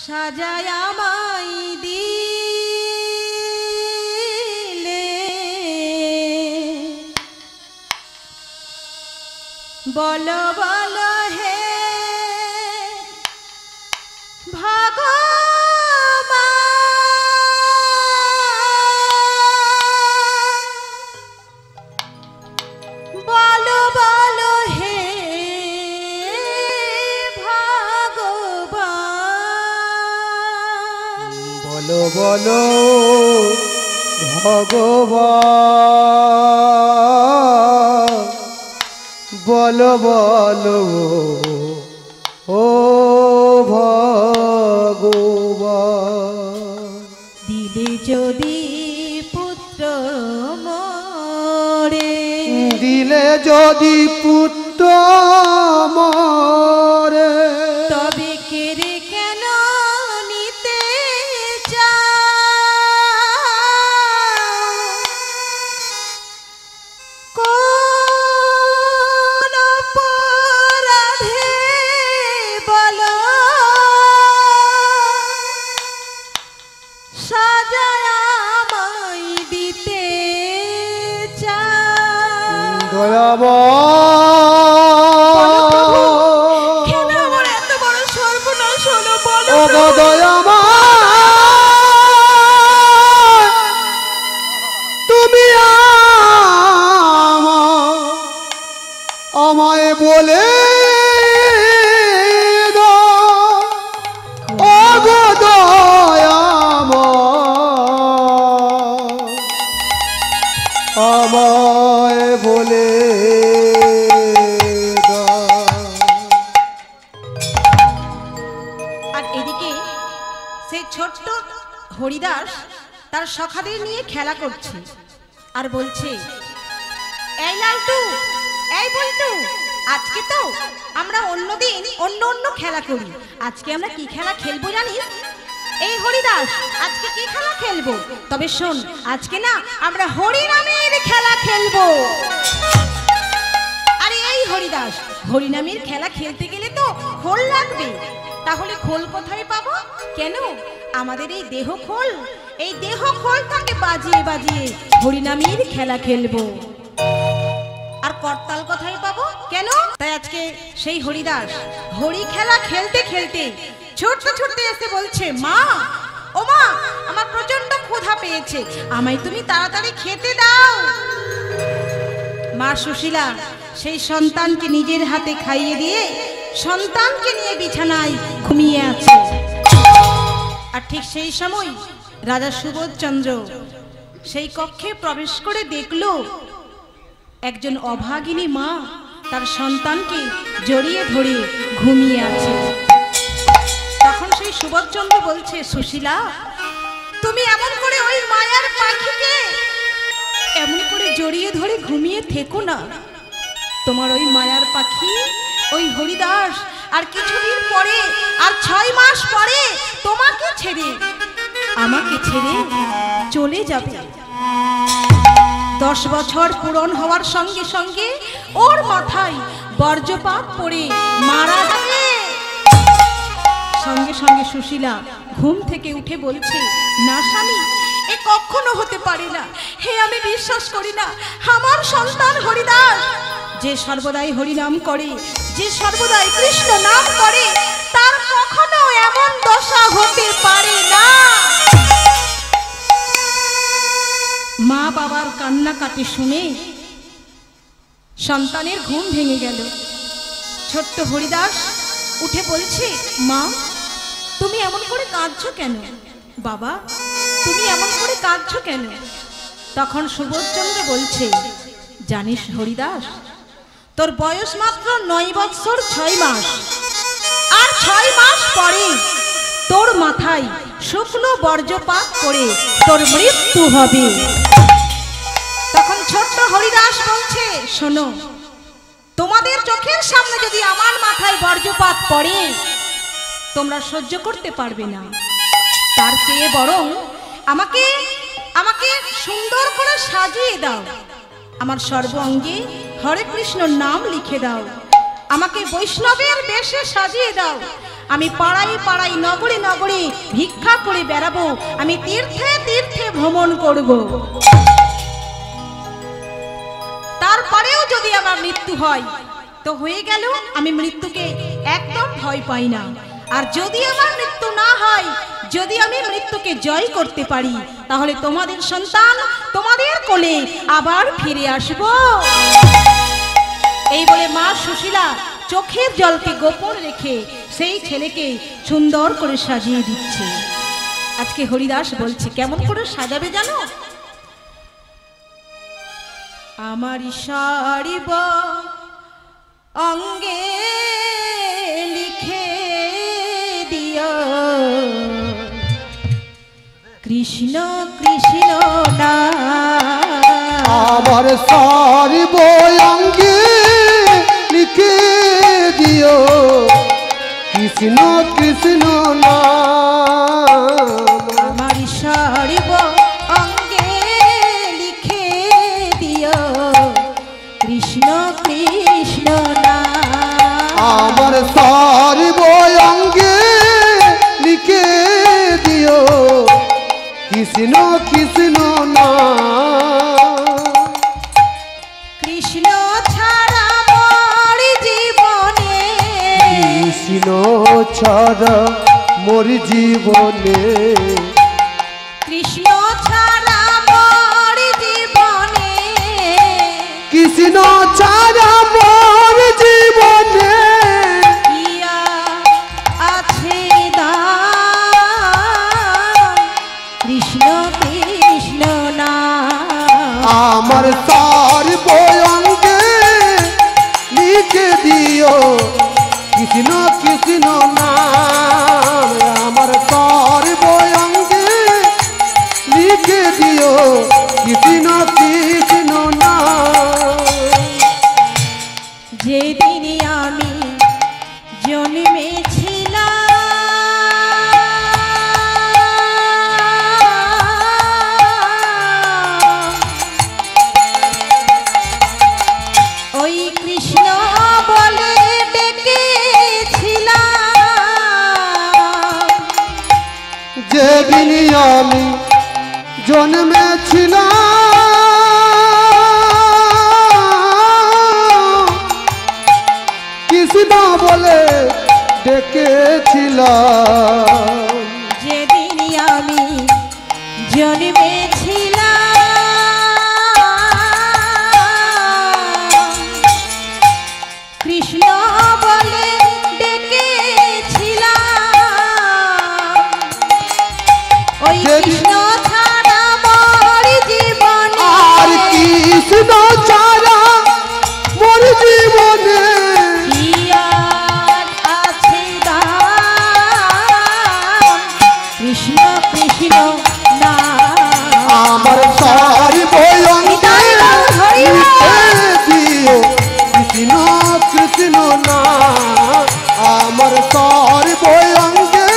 Speaker 1: সাজায় আমায় দিলে, বলো বলো হে
Speaker 3: বলো ভগবান, বলো বলো ও ভগবান,
Speaker 1: দিলে যদি পুত্র মরে,
Speaker 3: দিলে যদি পুত্র মরে,
Speaker 1: তবে কেড়ে কেন নিতে কোন অপরাধে বলো সাজায় আমায় দিতে চাও? কেন আমার এত বড় সর্বনাশ হলো বলো প্রভু?
Speaker 3: তুমি আমায় বলে আমায় বলে
Speaker 1: আর এদিকে সেই ছোট্ট হরিদাস তার সখাদের নিয়ে খেলা করছে আর বলছে, এই লালটু, এই বল্টু, আজকে তো আমরা অন্যদিন অন্য অন্য খেলা করি, আজকে আমরা কি খেলা খেলবো জানিস? এই হরিদাস, আজকে কি খেলা খেলবো? তবে শোন, আজকে না আমরা হরিনামের খেলা খেলবো। আরে এই হরিদাস, হরিনামের খেলা খেলতে গেলে তো খোল লাগবে, তাহলে খোল কোথায় পাবো? কেন, আমাদের এই দেহ খোল, এই দেহ খোলটাকে বাজিয়ে বাজিয়ে হরিনামের খেলা খেলবো। আর করতাল কোথায় পাবো? কেন, তাই আজকে সেই হরিদাস হরি খেলা খেলতে খেলতে ছুটতে ছুটতে এসে বলছে, মা, ও মা, আমার প্রচন্ড ক্ষুধা পেয়েছে, আমায় তুমি তাড়াতাড়ি খেতে দাও। মা সুশীলা সেই সন্তানকে নিজের হাতে খাইয়ে দিয়ে সন্তানকে নিয়ে বিছানায় ঘুমিয়ে আছে। আর ঠিক সেই সময় রাজা সুবোধচন্দ্র সেই কক্ষে প্রবেশ করে দেখলো একজন অভাগিনী মা তার সন্তানকে জড়িয়ে ধরে ঘুমিয়ে আছে। তখন সেই সুবোধচন্দ্র বলছে, সুশীলা, তুমি এমন করে ওই মায়ার পাখিকে এমন করে জড়িয়ে ধরে ঘুমিয়ে থেকো না, তোমার ওই মায়ার পাখি ওই হরিদাস আর কিছুদিন পরে, আর 6 মাস পরে তোমাকে ছেড়ে, আমাকে ছেড়ে চলে যাবে। 10 বছর পূরণ হওয়ার সঙ্গে সঙ্গে ওর মাথায় বর্জ্যপাত পড়ে মারা যাবে। সঙ্গে সঙ্গে সুশীলা ঘুম থেকে উঠে বলছে, না স্বামী, এ কখনো হতে পারে না, হে আমি বিশ্বাস করি না। আমার সন্তান হরিদাস যে সর্বদাই হরিনাম করে, যে সর্বদাই কৃষ্ণ নাম করে, তার কখনো এমন দশা হতে পারে না। মা বাবার কান্নাকাটি শুনে সন্তানের ঘুম ভেঙে গেল। ছোট্ট হরিদাস উঠে বলছে, মা, তুমি এমন করে কাঁদছো কেন? বাবা, তুমি এমন করে কাঁদছো কেন? তখন সুবোধচন্দ্র বলছে, জানিস হরিদাস, তোর বয়স মাত্র 9 বছর 6 মাস, আর 6 মাস পরে তোর মাথায় শুকনো বর্জ্যপাত করে তোর মৃত্যু হবে। তখন ছোট্ট হরিদাস বলছে, শোনো, তোমাদের চোখের সামনে যদি আমার মাথায় বর্জ্যপাত পড়ে তোমরা সহ্য করতে পারবে না, তার চেয়ে বরং আমাকে আমাকে সুন্দর করে সাজিয়ে দাও, আমার সর্বাঙ্গে হরে কৃষ্ণ নাম লিখে দাও, আমাকে বৈষ্ণবের বেশে সাজিয়ে দাও, আমি পাড়ায় পাড়ায় নগরে নগরে ভিক্ষা করে বেড়াবো, আমি তীর্থে তীর্থে ভ্রমণ করব। তারপরেও যদি আমার মৃত্যু হয় তো হয়ে গেল, আমি মৃত্যুকে একদম ভয় পাই না। আর যদি আমার মৃত্যু না হয়, যদি আমি মৃত্যুকে জয় করতে পারি, তাহলে তোমাদের সন্তান তোমাদের কোলে আবার ফিরে আসব। এই বলে মা সুশীলা চোখের জলকে গোপন রেখে সেই ছেলেকে সুন্দর করে সাজিয়ে দিচ্ছে। আজকে হরিদাস বলছে, কেমন করে সাজাবে জানো? আমার সারিব অঙ্গে লিখে দিও কৃষ্ণ কৃষ্ণ নাম।
Speaker 3: আমার সারিব অঙ্গে লিখে দিও কৃষ্ণ কৃষ্ণ নাম।
Speaker 1: আমার সারিব অঙ্গে লিখে দিও কৃষ্ণ কৃষ্ণ নাম।
Speaker 3: আমার সারিব অঙ্গে লিখে দিও কৃষ্ণ কৃষ্ণ নাম।
Speaker 1: কৃষ্ণ ছাড়া মোর জীবনে,
Speaker 3: কৃষ্ণ ছাড়া মোর জীবনে,
Speaker 1: কৃষ্ণ ছাড়া মোর জীবনে,
Speaker 3: কৃষ্ণ ছাড়া মোর জীবনে
Speaker 1: ইয়া আছে দান কৃষ্ণ কৃষ্ণ নাম।
Speaker 3: আমার সারিব অঙ্গে লিখে দিও কৃষ্ণ কৃষ্ণ নাম। আমার সারিব অঙ্গে লিখে দিও কৃষ্ণ কৃষ্ণ নাম।
Speaker 1: যেদিন
Speaker 3: বলে ডেকেছিলাম।
Speaker 1: যেদিন আমি জন্মেছিলাম কৃষ্ণ বলে ডেকেছিলাম, ওই কৃষ্ণ ছাড়া মোর জীবন
Speaker 3: আর কৃষ্ণ ছাড়া মোর জীবনে
Speaker 1: কি আর আছে দাম, কৃষ্ণ কৃষ্ণ না
Speaker 3: আমার সারি বয়ঙ্কে লিখে দিও কৃষ্ণ কৃষ্ণ না। আমার সারি বয়ঙ্কে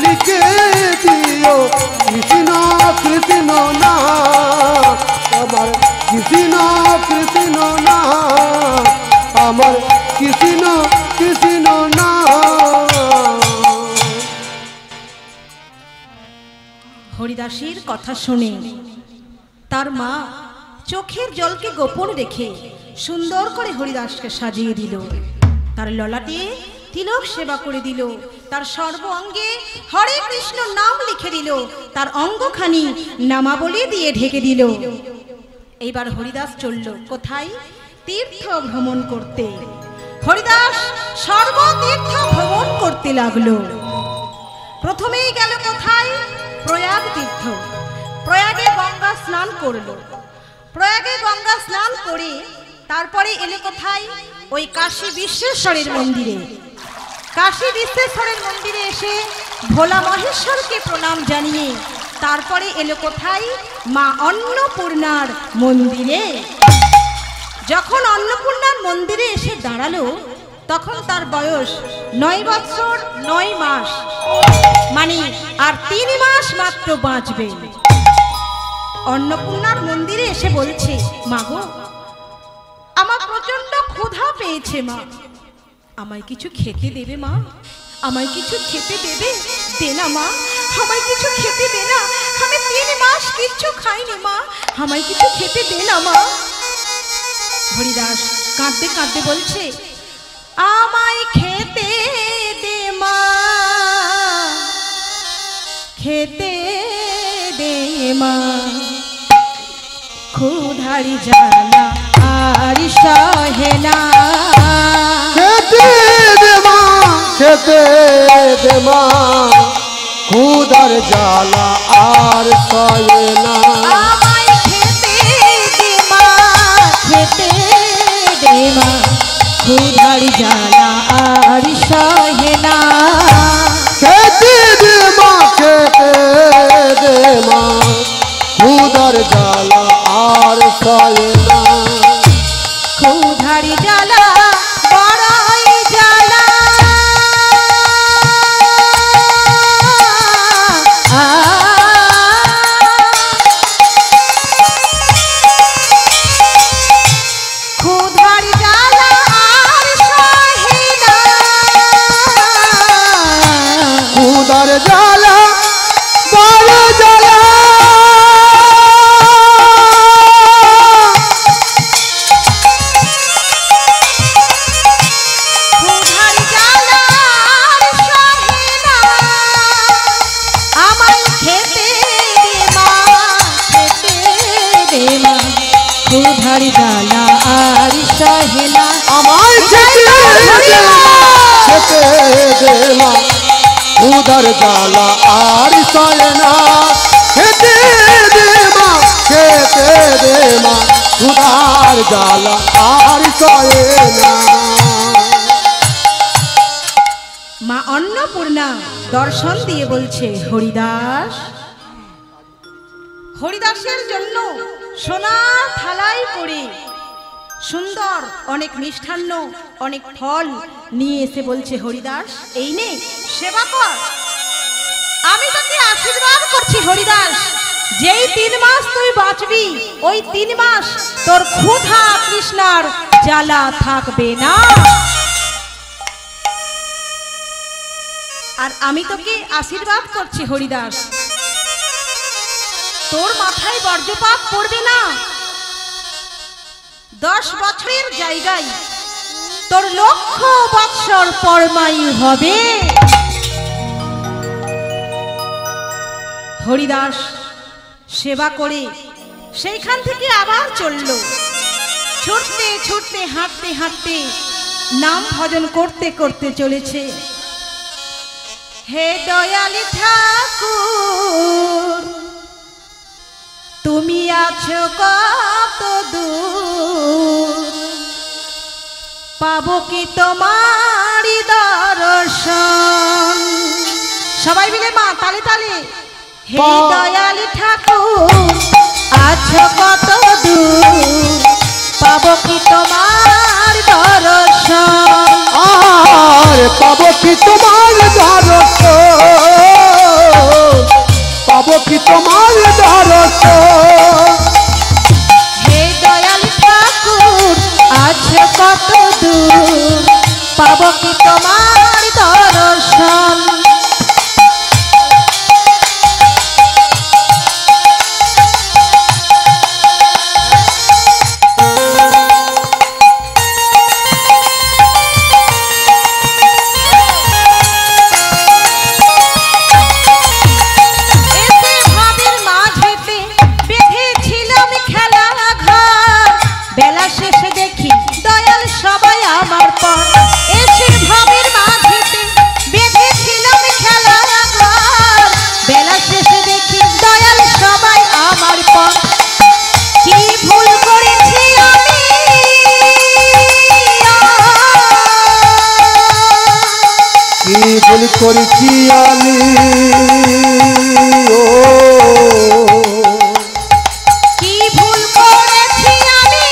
Speaker 3: লিখে দিও কৃষ্ণ কৃষ্ণ না। আমার কৃষ্ণ কৃষ্ণ না, আমার কৃষ্ণ কৃষ্ণ না।
Speaker 1: হরিদাসীর কথা শুনে তার মা চোখের জলকে গোপন রেখে সুন্দর করে হরিদাসকে সাজিয়ে দিল, তার ললাটে তিলক সেবা করে দিল, তার সর্ব অঙ্গে হরে কৃষ্ণ নাম লিখে দিল, তার অঙ্গখানি নামাবলী দিয়ে ঢেকে দিল। এইবার হরিদাস চলল কোথায়? তীর্থ ভ্রমণ করতে। হরিদাস সর্বতীর্থ ভ্রমণ করতে লাগলো। প্রথমেই গেল কোথায়? প্রয়াগ তীর্থ। প্রয়াগে গঙ্গা স্নান করলো। প্রয়াগে গঙ্গা স্নান করে তারপরে এলো কোথায়? ওই কাশী বিশ্বেশ্বরের মন্দিরে। কাশী বিশ্বেশ্বরের মন্দিরে এসে ভোলা মহেশ্বরকে প্রণাম জানিয়ে তারপরে এলো কোথায়? মা অন্নপূর্ণার মন্দিরে। যখন অন্নপূর্ণার মন্দিরে এসে দাঁড়ালো তখন তার বয়স 9 বছর 9 মাস, মানে আর 3 মাস মাত্র বাঁচবে। অন্নপূর্ণার মন্দিরে এসে বলছে, মা গো, আমার প্রচন্ড ক্ষুধা পেয়েছে মা, আমায় কিছু খেতে দেবে মা? আমায় কিছু খেতে দেবে? দে না মা, আমায় কিছু খেতে দে না, আমি 3 মাস কিচ্ছু খাইনি মা, আমায় কিছু খেতে দে না মা। হরিদাস কাঁদতে কাঁদতে বলছে, আমায় খেতে দে মা, খেতে দে মা, ক্ষুধার জ্বালা আর সহে না।
Speaker 3: খেতে দে মা, খেতে দে মা, ক্ষুধার জ্বালা আর সহে না।
Speaker 1: আমায় খেতে দে মা, খেতে দে মা, ক্ষুধার জ্বালা আর সহে না।
Speaker 3: খেতে দে মা, খেতে দে মা, ক্ষুধার জ্বালা আর সহে না।
Speaker 1: ক্ষুধার জ্বালা বড়ই জ্বালা, ক্ষুধার জ্বালা আর সহে না।
Speaker 3: ক্ষুধার জ্বালা বড় জ্বালা,
Speaker 1: ক্ষুধার জ্বালা আর সহে না। আমায় খেতে দে মা, খেতে দে মা, ক্ষুধার জ্বালা আর সহে না।
Speaker 3: আমায় খেতে দে মা, খেতে দে মা, ক্ষুধার জ্বালা আর সহে না। খেতে দে মা, খেতে দে মা, ক্ষুধার জ্বালা আর সহে না।
Speaker 1: মা অন্নপূর্ণা দর্শন দিয়ে বলছে, হরিদাস, হরিদাসের জন্য সোনার থালায় করে সুন্দর অনেক মিষ্টান্ন অনেক ফল নিয়ে এসে বলছে, হরিদাস এই নে সেবা কর, আমি তোকে আশীর্বাদ করছি হরিদাস, যেই 3 মাস তুই বাঁচবি ওই 3 মাস তোর ক্ষুধা তৃষ্ণার জ্বালা থাকবে না। আর আমি তোকে আশীর্বাদ করছি হরিদাস, তোর মাথায় বর্জ্যপাত পড়বে না। 10 বছরের জায়গায় তোর লক্ষ বৎসর পরমায়ু হবে। হরিদাস সেবা করে সেইখান থেকে আবার চলল। ছুটতে ছুটতে হাঁটতে হাঁটতে নাম ভজন করতে করতে চলেছে। হে দয়ালি ঠাকুর, তুমি আছো কত দূর, পাবো কি তোমারি দর্শন। সবাই মিলে মা তালে তালে। হে দয়ালি ঠাকুর, আছো কত দূর, পাবো কি তোমার দর্শন।
Speaker 3: আর পাবো কি তোমার দর্শন, পাবো কি তোমার দর্শন।
Speaker 1: হে দয়ালি ঠাকুর, আছো কত দূর, পাবো কি তোমার দর্শন।
Speaker 3: ভুল করেছি আমি, ও
Speaker 1: কি ভুল করেছি আমি,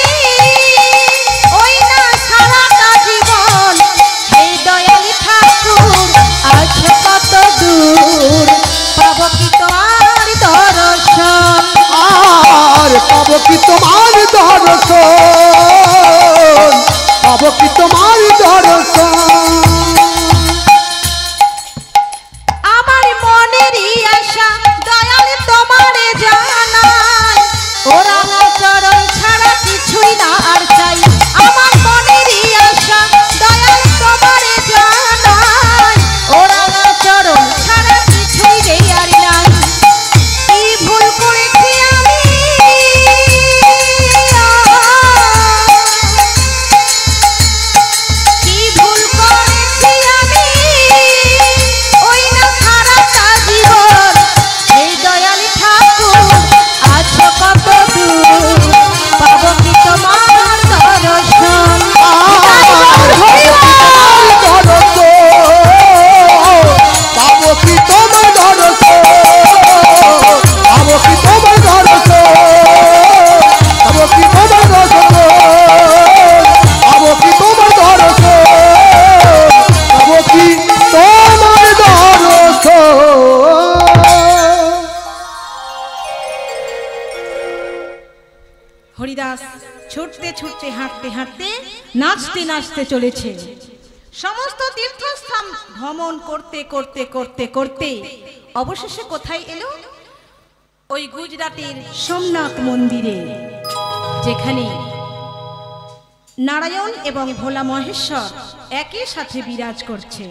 Speaker 1: ওই না সারাটা জীবন। হে দয়ালি ঠাকুর, আছো কত দূর, পাবো কি তোমার দর্শন।
Speaker 3: আর পাবো কি তোমার দর্শন, পাবো কি তোমার দর্শন।
Speaker 1: আমার মনেরই আশা দয়াল তোমারে জানাই, ওরা চরণ ছাড়া কিছুই না আর চাই। আমার মনেরই আশা দয়াল তোমারে জানাই, ওরা চরণ ছাড়া কিছুই রে আর নাই। কি ভুল করেছি আমি, কি ভুল করেছি আমি, ওই না সারাটা জীবন। হে দয়ালি ঠাকুর, আছো কত দূর, পাবো কি তোমার দর্শন।
Speaker 3: পাবো কি তোমার দর্শন, পাবো কি তোমার দর্শন, পাবো কি তোমার দর্শন, পাবো কি তোমার দর্শন, পাবো কি তোমার দর্শন।
Speaker 1: হরিদাস ছুটতে ছুটতে হাঁটতে হাঁটতে নাচতে নাচতে চলেছে। সমস্ত তীর্থস্থান ভ্রমণ করতে করতে করতে করতে অবশেষে কোথায় এলো? ওই গুজরাটের সোমনাথ মন্দিরে, যেখানে নারায়ণ এবং ভোলা মহেশ্বর একই সাথে বিরাজ করছে।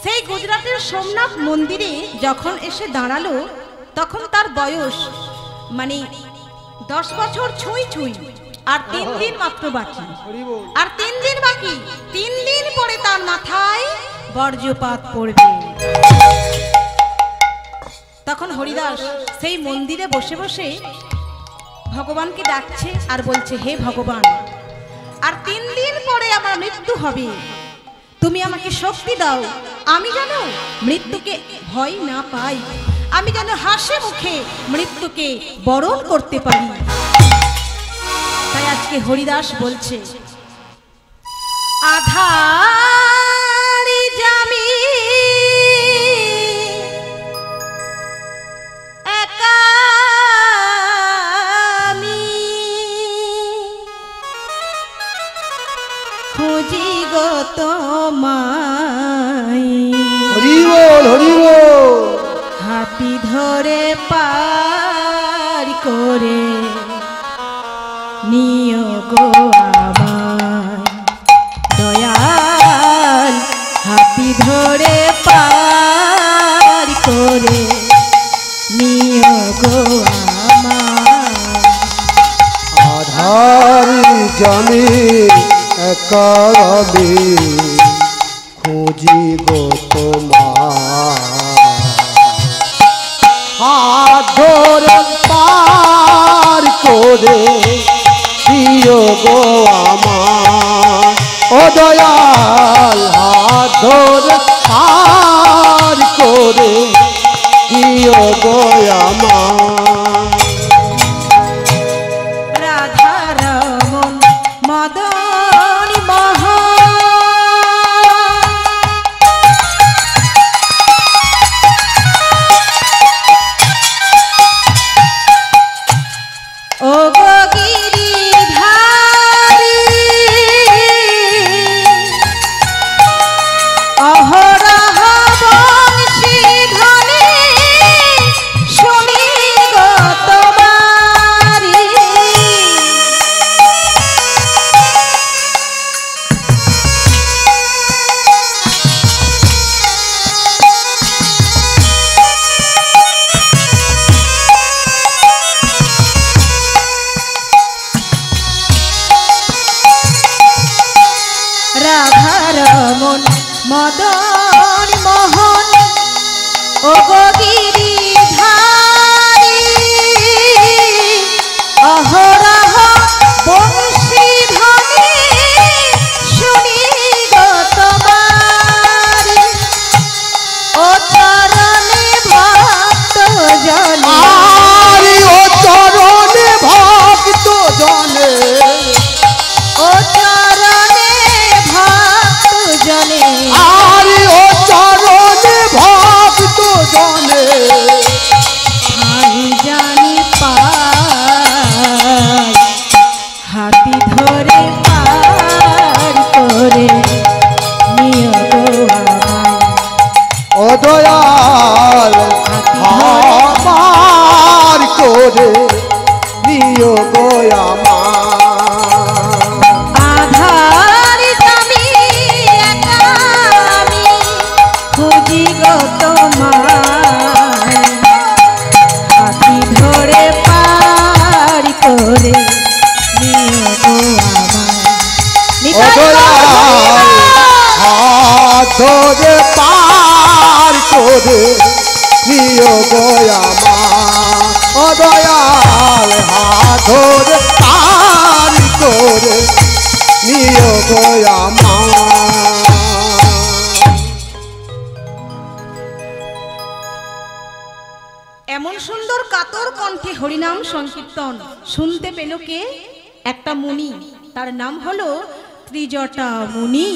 Speaker 1: সেই গুজরাটের সোমনাথ মন্দিরে যখন এসে দাঁড়ালো, তখন তার বয়স মানে 10 বছর ছুঁই ছুঁই, আর 3 দিন মাত্র বাকি। আর 3 দিন বাকি, 3 দিন পরে তার মাথায় বর্জ্যপাত পড়বে। তখন হরিদাস সেই মন্দিরে বসে বসে ভগবানকে ডাকছে আর বলছে, হে ভগবান, আর 3 দিন পরে আমার মৃত্যু হবে, তুমি আমাকে শক্তি দাও, আমি যেন মৃত্যুকে ভয় না পাই, আমি যেন হাসি মুখে মৃত্যুকে বরণ করতে পারি। তাই আজকে হরিদাস বলছে, আধারি জামি একা আমি, খুঁজি গো তোমায়,
Speaker 3: হরি বল হরি বল।
Speaker 1: হাতি ধরে পার করে নিও গো আমায়। ধরে পার করে নিও গো আমার।
Speaker 3: আধার জানি একা আমি খুঁজি গো তোমার, হাত ধরে পার করে দিও গো আমার। ও দয়াল হাত ধরে পার করে দিও গো আমার।
Speaker 1: রাধারমণ মদন মোহন ও গো গিরিধারী অহরহ বংশীধ্বনি শুনি গো তোমারি। রাধারমণ মদন মোহন ও গো গিরিধারী অহরহ বংশীধ্বনি শুনি গো তোমারি। ও চরণে ভক্ত জনে
Speaker 3: আরে ও চরণে ভক্ত জনে,
Speaker 1: ও চরণে ভক্ত জনে
Speaker 3: আরে ও চরণে ভক্ত জনে,
Speaker 1: আমি জানি পাই হাতি ধরে পার করে নিও গো আমায়।
Speaker 3: ও দয়াল আমার করে দিও গো আমার।
Speaker 1: আধার আমি একা আমি খুঁজি গো তোমায়, হাতি ধরে পার করে নিও গো আমায়।
Speaker 3: ও দয়াল হাত ধরে পার করে দিও গো আমার। ও দয়াল হাত ধরে পার করে দিও গো আমার।
Speaker 1: এমন সুন্দর কাতর কণ্ঠে হরিনাম সংকীর্তন শুনতে পেল কে? একটা মুনি, তার নাম হলো ত্রিজটা মুনি।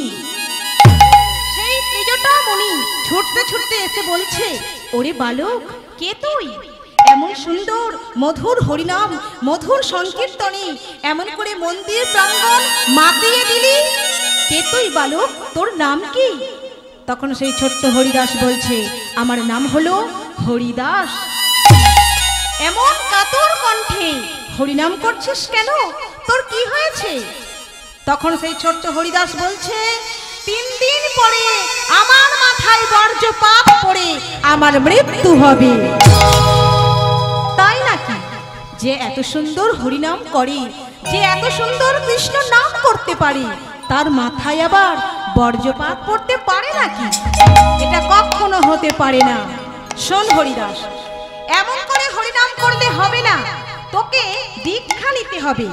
Speaker 1: সেই ত্রিজটা মুনি ছুটতে ছুটতে এসে বলছে, ওরে বালক, কে তুই? এমন সুন্দর মধুর হরিনাম মধুর সংকীর্তনে এমন করে মন্দির প্রাঙ্গণ মাতিয়ে দিলি, কে তুই বালক? তোর নাম কি? তখন সেই ছোট্ট হরিদাস বলছে, আমার নাম হলো হরিদাস। এমন কাতর কণ্ঠে হরিনাম করছিস কেন? তোর কি হয়েছে? তখন সেই ছোট্ট হরিদাস বলছে, 3 দিন পরে আমার মাথায় বর্জ্যপাত পড়ে আমার মৃত্যু হবে। তাই নাকি? যে এত সুন্দর হরিনাম করে, যে এত সুন্দর কৃষ্ণ নাম করতে পারে, তার মাথায় আবার বর্জ্যপাত পড়তে পারে নাকি? এটা কখনো হতে পারে না। শোন হরিদাস, এমন করে হরিনাম করলে হবে না, তোকে দীক্ষা নিতে হবে,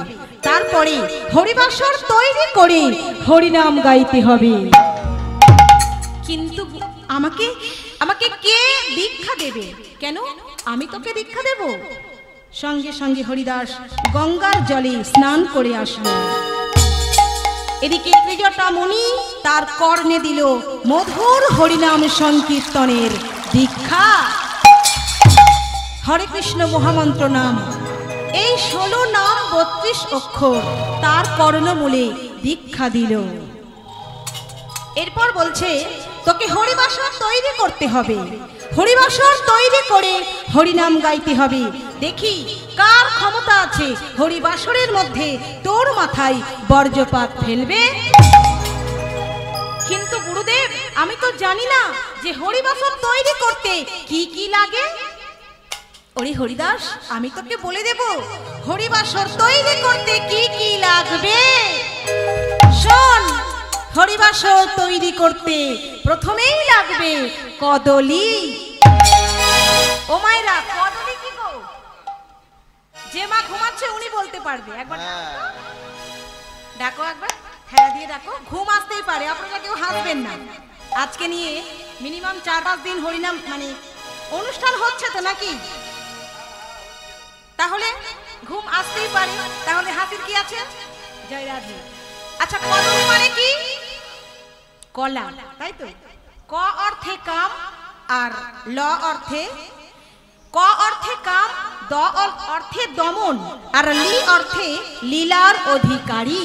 Speaker 1: তারপরে হরিবাসর তৈরি করে হরিনাম গাইতে হবে। কিন্তু আমাকে আমাকে কে দীক্ষা দেবে? কেন আমি তোকে দীক্ষা দেব? সঙ্গে সঙ্গে হরিদাস গঙ্গার জলে স্নান করে আসলো। এদিকে ত্রিজটা মুনি তার কর্ণে দিল মধুর হরিনাম সংকীর্তনের দীক্ষা। হরে কৃষ্ণ মহামন্ত্র নাম, এই 16 নাম 32 অক্ষর তার কর্ণমূলে দীক্ষা দিল। এরপর বলছে, তোকে হরিবাসর তৈরি করতে হবে, হরিবাসর তৈরি করে হরিনাম গাইতে হবে। দেখি কার ক্ষমতা আছে হরিবাসরের মধ্যে তোর মাথায় বর্জ্যপাত ফেলবে। কিন্তু গুরুদেব, আমি তো জানি না যে হরিবাসর তৈরি করতে কি কি লাগে। ওরে হরিদাস, আমি তোকে বলে দেব হরিবাসর তৈরি করতে কি কি লাগবে। শোন, হরিবাসর তৈরি করতে প্রথমেই লাগবে কদলি। ও মায়েরা, কদলি কি গো? যে মা ঘুমাচ্ছে উনি বলতে পারবে। একবার ডাকো, একবার খেলা দিয়ে ডাকো। ঘুম আসতেই পারে, আপনারা কেউ হাসবেন না। আজকে নিয়ে মিনিমাম 4-5 দিন হরিনাম মানে অনুষ্ঠান হচ্ছে তো নাকি? তাহলে ঘুম আসতেই পারে, তাহলে হাসির কি আছে? জয় রাধে। আচ্ছা, কদলি মানে কি? কলা, তাই তো? ক অর্থে কাম আর ল অর্থে, ক অর্থে কাম, দ অর্থে দমন আর লি অর্থে লীলার অধিকারী।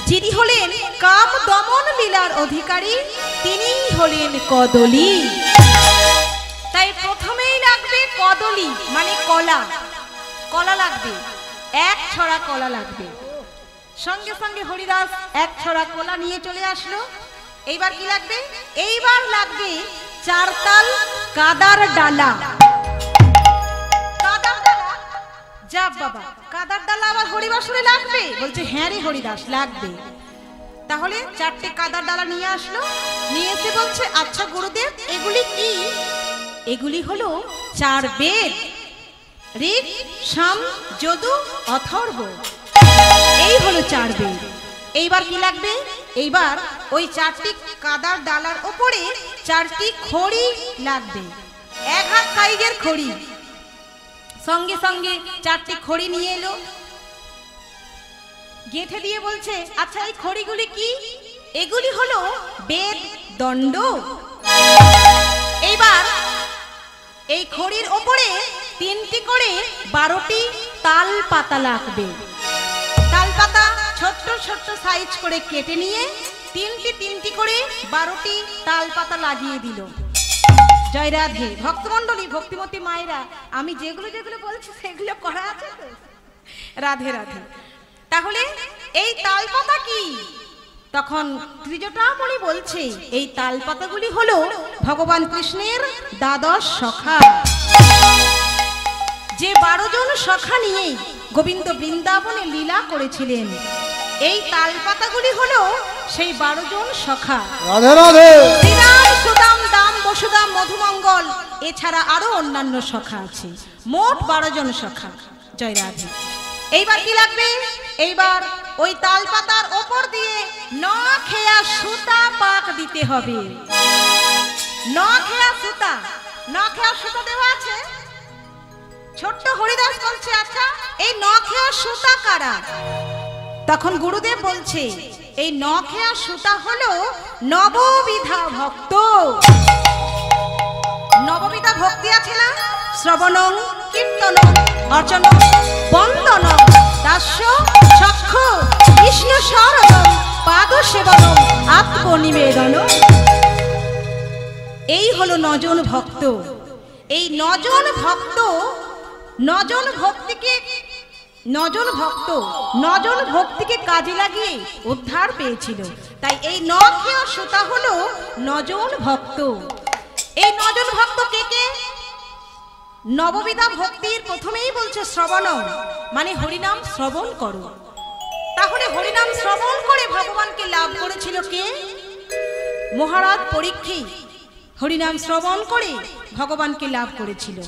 Speaker 1: যিনি হলেন কাম দমন লীলার অধিকারী তিনিই হলেন কদলি। তাই প্রথমেই লাগবে কদলি মানে কলা। কলা লাগবে, 1 ছড়া কলা লাগবে। সঙ্গে সঙ্গে হরিদাস 1 ছড়া কলা নিয়ে চলে আসলো। এইবার কি লাগবে? এইবার লাগবে 4 তাল কাদার ডালা। কাদার ডালা? যা বাবা, কাদার ডালা আবার হরিবাসরে লাগবে? বলছে হ্যাঁ রে হরিদাস, লাগবে। তাহলে 4টে কাদার ডালা নিয়ে আসলো। নিয়ে এসে বলছে, আচ্ছা গুরুদেব, এগুলি কি? এগুলি হলো 4 বেদ, ঋক, সাম, যদু, অথর্ব। এই হলো 4 বেদ। এইবার কি লাগবে? এইবার ওই 4টি কাদার ডালার উপরে 4টি খড়ি লাগবে। 1 হাত সাইজের খড়ি। সঙ্গে সঙ্গে 4টি খড়ি নিয়ে এলো, গেঁথে দিয়ে বলছে, আচ্ছা এই খড়িগুলি কি? এগুলি হলো বেদ দণ্ড। এইবার এই খড়ির ওপরে 3টি করে 12টি তাল পাতা লাগবে। তাল পাতা ছোট্ট ছোট্ট সাইজ করে কেটে নিয়ে 3টি করে 12টি তাল পাতা লাগিয়ে দিল। জয় রাধে। ভক্তমণ্ডলী, ভক্তিমতী মায়েরা, আমি যেগুলো যেগুলো বলছি সেগুলো করা আছে তো? রাধে রাধে। তাহলে এই তাল পাতা কি? তখন ত্রিজটামণি বলছে, এই তাল পাতাগুলি হলো ভগবান কৃষ্ণের দ্বাদশ সখা। যে 12 জন সখা নিয়ে গোবিন্দ বৃন্দাবনে লীলা করেছিলেন, এই তাল পাতাগুলি হলো সেই 12 জন সখা।
Speaker 3: রাধে রাধে।
Speaker 1: শ্রীরাম, সুদাম, দাম, বসুদাম, মধুমঙ্গল, এছাড়া আরো অন্যান্য সখা আছে। মোট 12 জন সখা। জয় রাধে। এইবার কি লাগবে? এইবার ওই তাল পাতার ওপর দিয়ে নখেয়া সুতা পাক দিতে হবে। নখেয়া সুতা, নখেয়া সুতা দেওয়া আছে। ছোট্ট হরিদাস বলছে, আচ্ছা এই নখেয়া সুতা কারা? তখন গুরুদেব বলছে, এই নখেয়া সুতা হলো নববিধা ভক্ত। নববিধা ভক্তি আছে না? শ্রবণং, কীর্তনং, অর্চনং, বন্দনং, দাস্য, চক্ষ, বিষ্ণু শরণং, পাদ সেবনং, আত্মনিবেদনং। এই হলো 9 জন ভক্ত। এই 9 জন ভক্ত, 9 জন ভক্তিকে কাজে লাগিয়ে উদ্ধার পেয়েছিল। তাই এই নখেয়া সুতা হলো 9 জন ভক্ত। এই 9 জন ভক্ত কে কে? নববিধা ভক্তির প্রথমেই বলছে শ্রবণম, মানে হরিনাম শ্রবণ করো। তাহলে হরিনাম শ্রবণ করে ভগবানকে লাভ করেছিল কে? মহারাজ পরীক্ষিত হরিনাম শ্রবণ করে ভগবানকে লাভ করেছিল।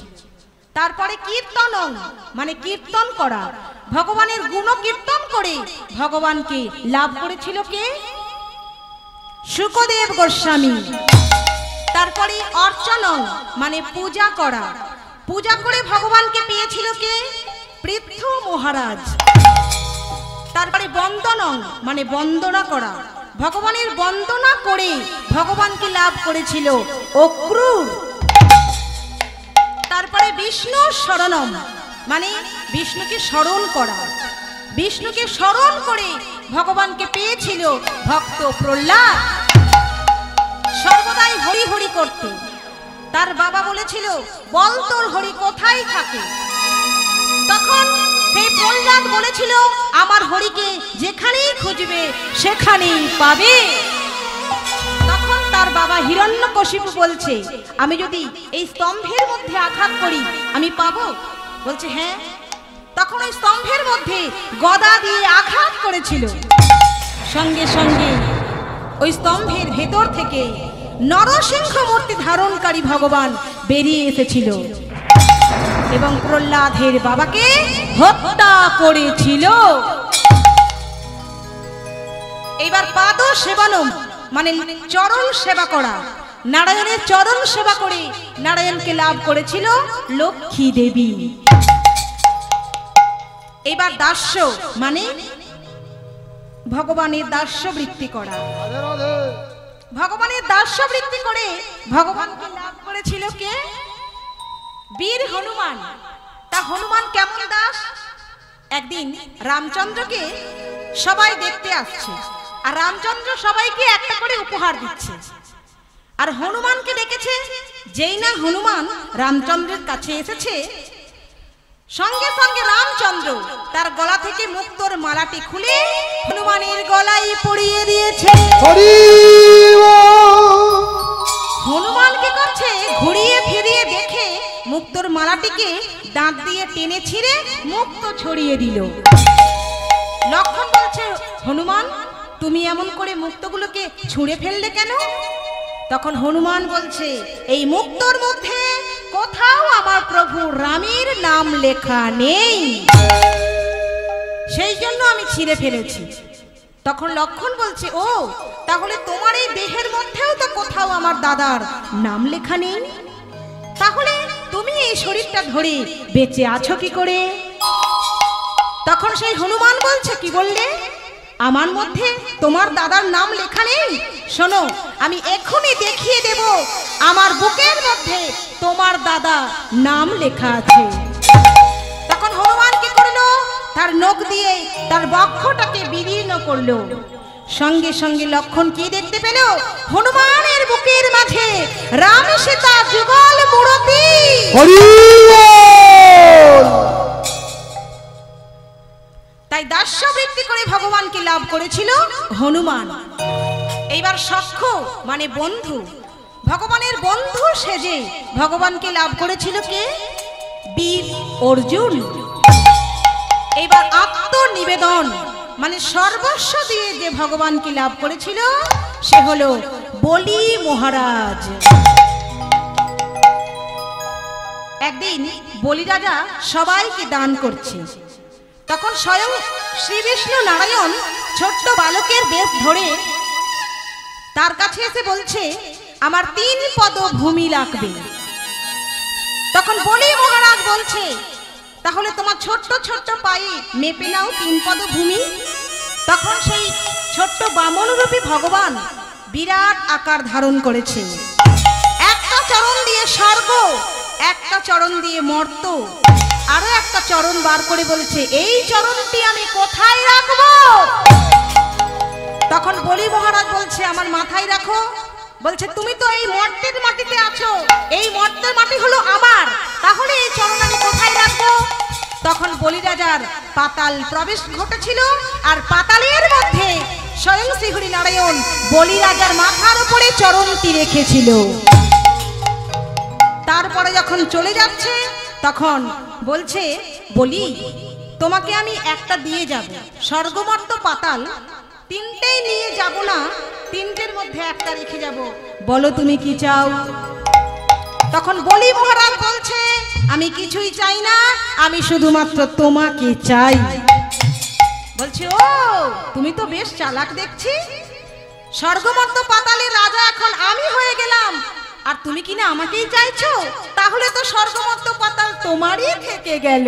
Speaker 1: তারপরে কীর্তনং, মানে কীর্তন করা, ভগবানের গুণ কীর্তন করে ভগবানকে লাভ করেছিল কে? শুকদেব গোস্বামী। তারপরে অর্চনং, মানে পূজা করা, পূজা করে ভগবানকে পেয়েছিল কে? পৃথু মহারাজ। তারপরে বন্দনং, মানে বন্দনা করা, ভগবানের বন্দনা করে ভগবানকে লাভ করেছিল অক্রূর। তারপরে বিষ্ণু শরণম, মানে বিষ্ণুকে স্মরণ করা, বিষ্ণুকে স্মরণ করে ভগবানকে পেয়েছিল ভক্ত প্রহ্লাদ। সর্বদাই হরি হরি করত। তার বাবা বলেছিল, বল তোর হরি কোথায় থাকে? তখন সেই প্রহ্লাদ বলেছিল, আমার হরিকে যেখানেই খুঁজবে সেখানেই পাবে। তখন হিরণ্যকশিপু বলছে, আমি যদি এই স্তম্ভের মধ্যে আঘাত করি আমি পাবো? বলছে হ্যাঁ। তখন ওই স্তম্ভের মধ্যে গদা দিয়ে আঘাত করেছিল, সঙ্গে সঙ্গে ওই স্তম্ভের ভেতর থেকে নরসিংহ মূর্তি ধারণকারী ভগবান বেরিয়ে এসেছিল এবং প্রহ্লাদের বাবাকে হত্যা করেছিল। এবার পাদ সেবনম মানে চরণ সেবা করা, নারায়ণের চরণ সেবা করে নারায়ণকে লাভ করেছিল লক্ষ্মী দেবী। এবার দাস্য মানে ভগবানের দাস্য বৃত্তি করা, ভগবানের দাস্য বৃত্তি করে ভগবানকে লাভ করেছিল কে? বীর হনুমান। তা হনুমান কেমন দাস? একদিন রামচন্দ্রকে সবাই দেখতে আসছে, আর রামচন্দ্র সবাইকে একটা করে উপহার দিচ্ছে, আর হনুমানকে ডেকেছে। যেই না হনুমান রামচন্দ্রের কাছে এসেছে, সঙ্গে সঙ্গে রামচন্দ্র তার গলা থেকে মুক্তোর মালাটি খুলে হনুমানের গলায় পরিয়ে দিয়েছে। হনুমান কি করছে? ঘুরিয়ে ফিরিয়ে দেখে মুক্তোর মালাটিকে দাঁত দিয়ে টেনে ছিঁড়ে মুক্ত ছড়িয়ে দিল। লক্ষণ বলছে, হনুমান তুমি এমন করে মুক্তগুলোকে ছুঁড়ে ফেললে কেন? তখন হনুমান বলছে, এই মুক্তোর মধ্যে কোথাও আমার প্রভু রামের নাম লেখা নেই, সেই জন্য আমি ছিঁড়ে ফেলেছি। তখন লক্ষণ বলছে, ও তাহলে তোমার এই দেহের মধ্যেও তো কোথাও আমার দাদার নাম লেখা নেই, তাহলে তুমি এই শরীরটা ধরে বেঁচে আছো কি করে? তখন সেই হনুমান বলছে, কি বললে? আমার মধ্যে তোমার দাদার নাম লেখা নেই? শোনো, আমি এখনই দেখিয়ে দেব আমার বুকের মধ্যে তোমার দাদা নাম লেখা আছে। তখন হনুমান কি করলো? তার নখ দিয়ে তার বক্ষটাকে বিদীর্ণ করলো। সঙ্গে সঙ্গে লক্ষণ কি দেখতে পেল? হনুমানের বুকের মাঝে রাম সীতা যুগল মূর্তি। তাই দাস্য বৃত্তি করে ভগবানকে লাভ করেছিল হনুমান। এইবার সখ্য মানে বন্ধু, ভগবানের বন্ধু সেজে ভগবানকে লাভ করেছিল কে? বীর অর্জুন। এইবার আত্মনিবেদন মানে সর্বস্ব দিয়ে যে ভগবানকে লাভ করেছিল সে হলো বলি মহারাজ। একদিন বলি রাজা সবাইকে দান করছে, তখন স্বয়ং শ্রী বিষ্ণু নারায়ণ ছোট্ট বালকের বেশ ধরে তার কাছে এসে বলছে, আমার 3 পদ ভূমি লাগবে। তখন বলি মহারাজ বলছে, তাহলে তোমার ছোট্ট ছোট্ট পায়ে মেপে নাও 3 পদ ভূমি। তখন সেই ছোট্ট বামনরূপী ভগবান বিরাট আকার ধারণ করেছে, একটা চরণ দিয়ে স্বর্গ, একটা চরণ দিয়ে মর্ত, আরো একটা চরণ বার করে বলছে, এই চরণটি আমি কোথায় রাখবো? তখন বলি মহারাজ বলছে, আমার মাথায় রাখো। বলছে, তুমি তো এই মর্তের মাটিতে আছো, এই মর্তের মাটি হলো আমার, তাহলে এই চরণ আমি কোথায় রাখবো? তখন বলি রাজার পাতাল প্রবেশ ঘটেছিল, আর পাতালের মধ্যে স্বয়ং শ্রীহরি নারায়ণ বলি রাজার মাথার উপরে চরণটি রেখেছিল। তারপরে যখন চলে যাচ্ছে তখন বলছে, বলি তোমাকে আমি একটা দিয়ে যাব, স্বর্গমর্ত পাতাল 3টেই নিয়ে যাব না, 3টের মধ্যে একটা রেখে যাব, বলো তুমি কি চাও? তখন বলি মহারাজ বলছে, আমি কিছুই চাই না, আমি শুধুমাত্র তোমাকে চাই। বলছে, ও তুমি তো বেশ চালাক দেখছি, স্বর্গমর্ত পাতালের রাজা এখন আমি হয়ে গেলাম, আর তুমি কিনা আমাকেই চাইছো, তাহলে তো স্বর্গমর্ত পাতাল তোমারই থেকে গেল,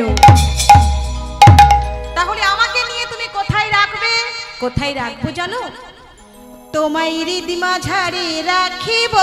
Speaker 1: তাহলে আমাকে নিয়ে তুমি কোথায় রাখবে? কোথায় রাখবো জানো? তোমায় হৃদি মাঝারে রাখিব